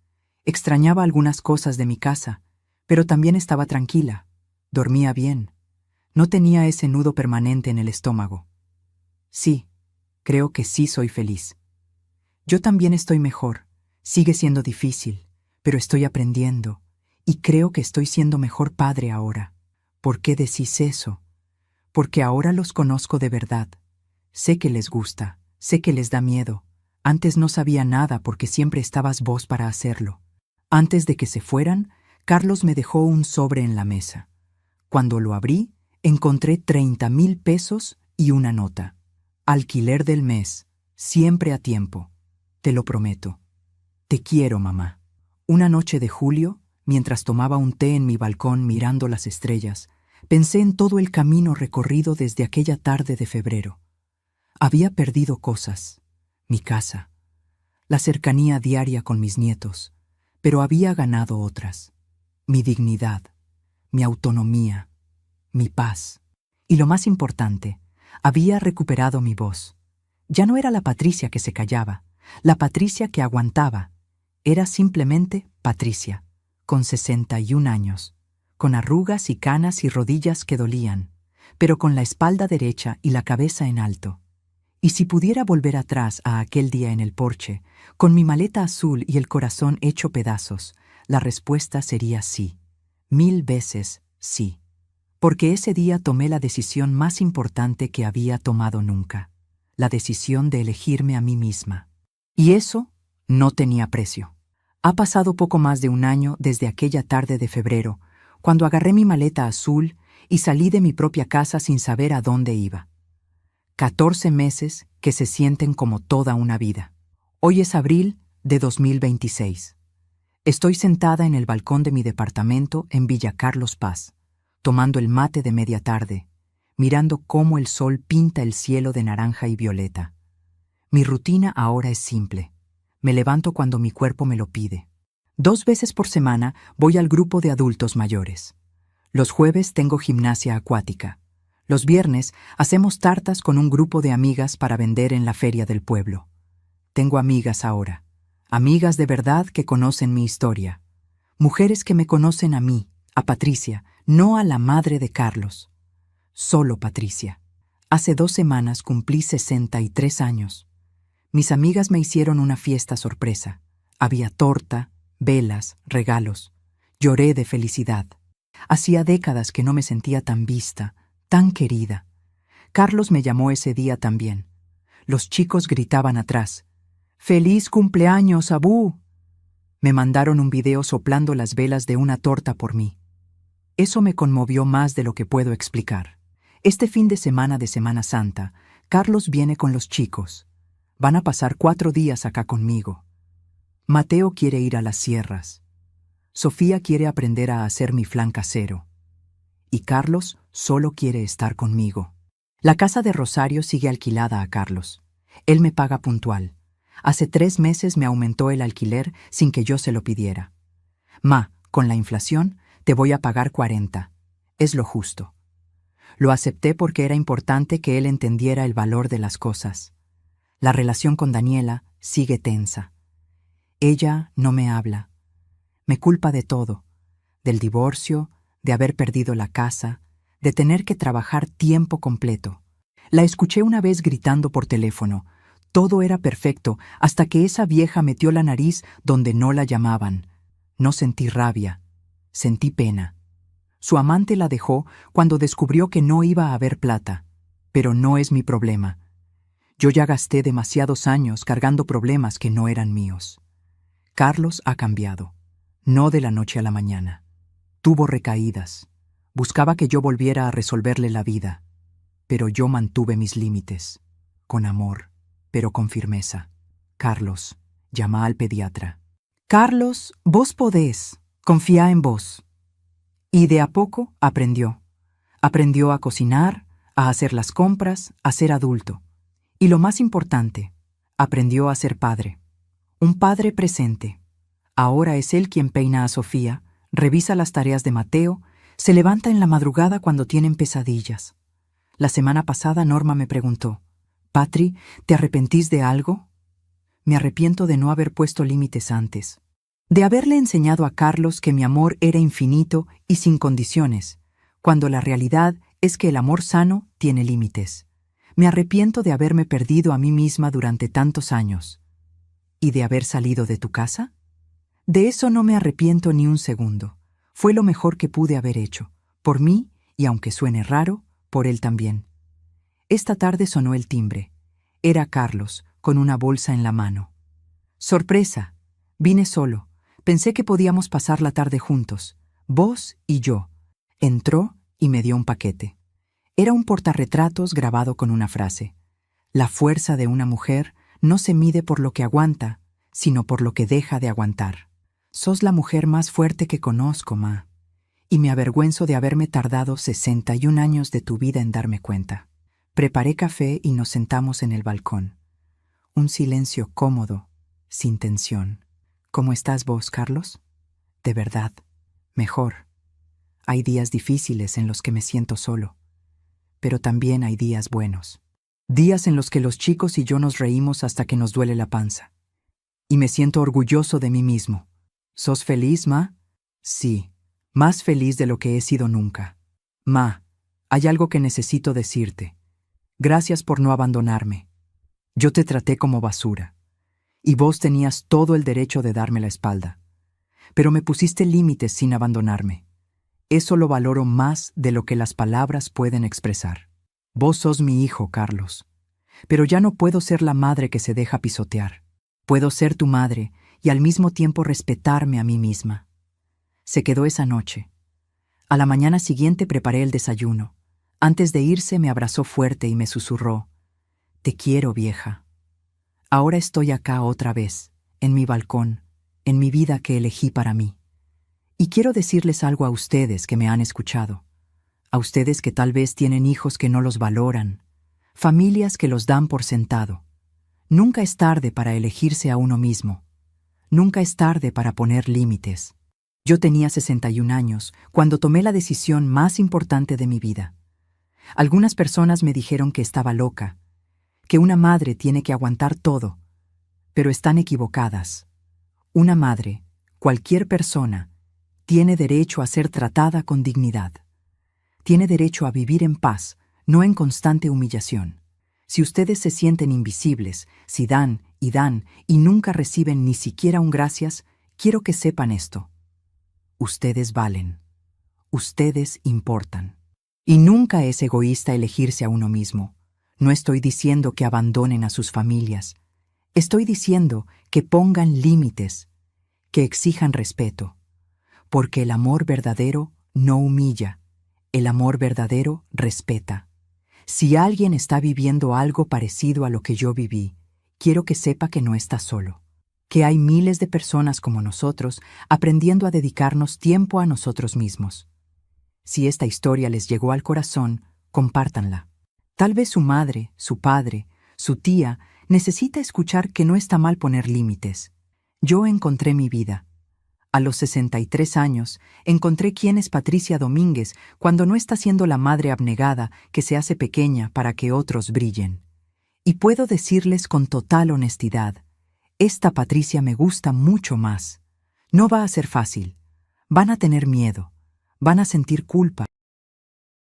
Extrañaba algunas cosas de mi casa, pero también estaba tranquila. Dormía bien. No tenía ese nudo permanente en el estómago. Sí, creo que sí soy feliz. Yo también estoy mejor. Sigue siendo difícil, pero estoy aprendiendo, y creo que estoy siendo mejor padre ahora. ¿Por qué decís eso? Porque ahora los conozco de verdad. Sé que les gusta, sé que les da miedo. Antes no sabía nada porque siempre estabas vos para hacerlo. Antes de que se fueran, Carlos me dejó un sobre en la mesa. Cuando lo abrí, encontré 30,000 pesos y una nota. Alquiler del mes, siempre a tiempo. Te lo prometo. Te quiero, mamá. Una noche de julio, mientras tomaba un té en mi balcón mirando las estrellas, pensé en todo el camino recorrido desde aquella tarde de febrero. Había perdido cosas, mi casa, la cercanía diaria con mis nietos, pero había ganado otras. Mi dignidad, mi autonomía, mi paz. Y lo más importante, había recuperado mi voz. Ya no era la Patricia que se callaba, la Patricia que aguantaba. Era simplemente Patricia, con 61 años, con arrugas y canas y rodillas que dolían, pero con la espalda derecha y la cabeza en alto. Y si pudiera volver atrás a aquel día en el porche, con mi maleta azul y el corazón hecho pedazos, la respuesta sería sí. 1000 veces sí. Porque ese día tomé la decisión más importante que había tomado nunca, la decisión de elegirme a mí misma. Y eso no tenía precio. Ha pasado poco más de un año desde aquella tarde de febrero, cuando agarré mi maleta azul y salí de mi propia casa sin saber a dónde iba. 14 meses que se sienten como toda una vida. Hoy es abril de 2026. Estoy sentada en el balcón de mi departamento en Villa Carlos Paz, tomando el mate de media tarde, mirando cómo el sol pinta el cielo de naranja y violeta. Mi rutina ahora es simple. Me levanto cuando mi cuerpo me lo pide. 2 veces por semana voy al grupo de adultos mayores. Los jueves tengo gimnasia acuática. Los viernes hacemos tartas con un grupo de amigas para vender en la feria del pueblo. Tengo amigas ahora, amigas de verdad que conocen mi historia. Mujeres que me conocen a mí, a Patricia, no a la madre de Carlos. Solo Patricia. Hace 2 semanas cumplí 63 años. Mis amigas me hicieron una fiesta sorpresa. Había torta, velas, regalos. Lloré de felicidad. Hacía décadas que no me sentía tan vista, tan querida. Carlos me llamó ese día también. Los chicos gritaban atrás: ¡Feliz cumpleaños, Abú! Me mandaron un video soplando las velas de una torta por mí. Eso me conmovió más de lo que puedo explicar. Este fin de Semana Santa, Carlos viene con los chicos. Van a pasar 4 días acá conmigo. Mateo quiere ir a las sierras. Sofía quiere aprender a hacer mi flan casero. Y Carlos solo quiere estar conmigo. La casa de Rosario sigue alquilada a Carlos. Él me paga puntual. Hace 3 meses me aumentó el alquiler sin que yo se lo pidiera. Ma, con la inflación, te voy a pagar 40. Es lo justo. Lo acepté porque era importante que él entendiera el valor de las cosas. La relación con Daniela sigue tensa. Ella no me habla. Me culpa de todo. Del divorcio, de haber perdido la casa, de tener que trabajar tiempo completo. La escuché una vez gritando por teléfono. Todo era perfecto hasta que esa vieja metió la nariz donde no la llamaban. No sentí rabia. Sentí pena. Su amante la dejó cuando descubrió que no iba a haber plata. Pero no es mi problema. Yo ya gasté demasiados años cargando problemas que no eran míos. Carlos ha cambiado, no de la noche a la mañana. Tuvo recaídas. Buscaba que yo volviera a resolverle la vida. Pero yo mantuve mis límites. Con amor, pero con firmeza. Carlos, llama al pediatra. Carlos, vos podés. Confía en vos. Y de a poco aprendió. Aprendió a cocinar, a hacer las compras, a ser adulto. Y lo más importante, aprendió a ser padre. Un padre presente. Ahora es él quien peina a Sofía, revisa las tareas de Mateo, se levanta en la madrugada cuando tienen pesadillas. La semana pasada Norma me preguntó, «Patri, ¿te arrepentís de algo?» Me arrepiento de no haber puesto límites antes. De haberle enseñado a Carlos que mi amor era infinito y sin condiciones, cuando la realidad es que el amor sano tiene límites. Me arrepiento de haberme perdido a mí misma durante tantos años. ¿Y de haber salido de tu casa? De eso no me arrepiento ni un segundo. Fue lo mejor que pude haber hecho, por mí y, aunque suene raro, por él también. Esta tarde sonó el timbre. Era Carlos, con una bolsa en la mano. ¡Sorpresa! Vine solo. Pensé que podíamos pasar la tarde juntos, vos y yo. Entró y me dio un paquete. Era un portarretratos grabado con una frase. La fuerza de una mujer no se mide por lo que aguanta, sino por lo que deja de aguantar. Sos la mujer más fuerte que conozco, ma. Y me avergüenzo de haberme tardado 61 años de tu vida en darme cuenta. Preparé café y nos sentamos en el balcón. Un silencio cómodo, sin tensión. ¿Cómo estás vos, Carlos? De verdad, mejor. Hay días difíciles en los que me siento solo, pero también hay días buenos. Días en los que los chicos y yo nos reímos hasta que nos duele la panza. Y me siento orgulloso de mí mismo. ¿Sos feliz, ma? Sí, más feliz de lo que he sido nunca. Ma, hay algo que necesito decirte. Gracias por no abandonarme. Yo te traté como basura. Y vos tenías todo el derecho de darme la espalda. Pero me pusiste límites sin abandonarme. Eso lo valoro más de lo que las palabras pueden expresar. Vos sos mi hijo, Carlos. Pero ya no puedo ser la madre que se deja pisotear. Puedo ser tu madre y al mismo tiempo respetarme a mí misma. Se quedó esa noche. A la mañana siguiente preparé el desayuno. Antes de irse me abrazó fuerte y me susurró, «Te quiero, vieja». Ahora estoy acá otra vez, en mi balcón, en mi vida que elegí para mí. Y quiero decirles algo a ustedes que me han escuchado. A ustedes que tal vez tienen hijos que no los valoran, familias que los dan por sentado. Nunca es tarde para elegirse a uno mismo. Nunca es tarde para poner límites. Yo tenía 61 años cuando tomé la decisión más importante de mi vida. Algunas personas me dijeron que estaba loca, que una madre tiene que aguantar todo, pero están equivocadas. Una madre, cualquier persona, tiene derecho a ser tratada con dignidad. Tiene derecho a vivir en paz, no en constante humillación. Si ustedes se sienten invisibles, si dan y nunca reciben ni siquiera un gracias, quiero que sepan esto. Ustedes valen. Ustedes importan. Y nunca es egoísta elegirse a uno mismo. No estoy diciendo que abandonen a sus familias. Estoy diciendo que pongan límites, que exijan respeto. Porque el amor verdadero no humilla. El amor verdadero respeta. Si alguien está viviendo algo parecido a lo que yo viví, quiero que sepa que no está solo. Que hay miles de personas como nosotros aprendiendo a dedicarnos tiempo a nosotros mismos. Si esta historia les llegó al corazón, compártanla. Tal vez su madre, su padre, su tía necesita escuchar que no está mal poner límites. Yo encontré mi vida. A los 63 años, encontré quién es Patricia Domínguez cuando no está siendo la madre abnegada que se hace pequeña para que otros brillen. Y puedo decirles con total honestidad, esta Patricia me gusta mucho más. No va a ser fácil. Van a tener miedo. Van a sentir culpa.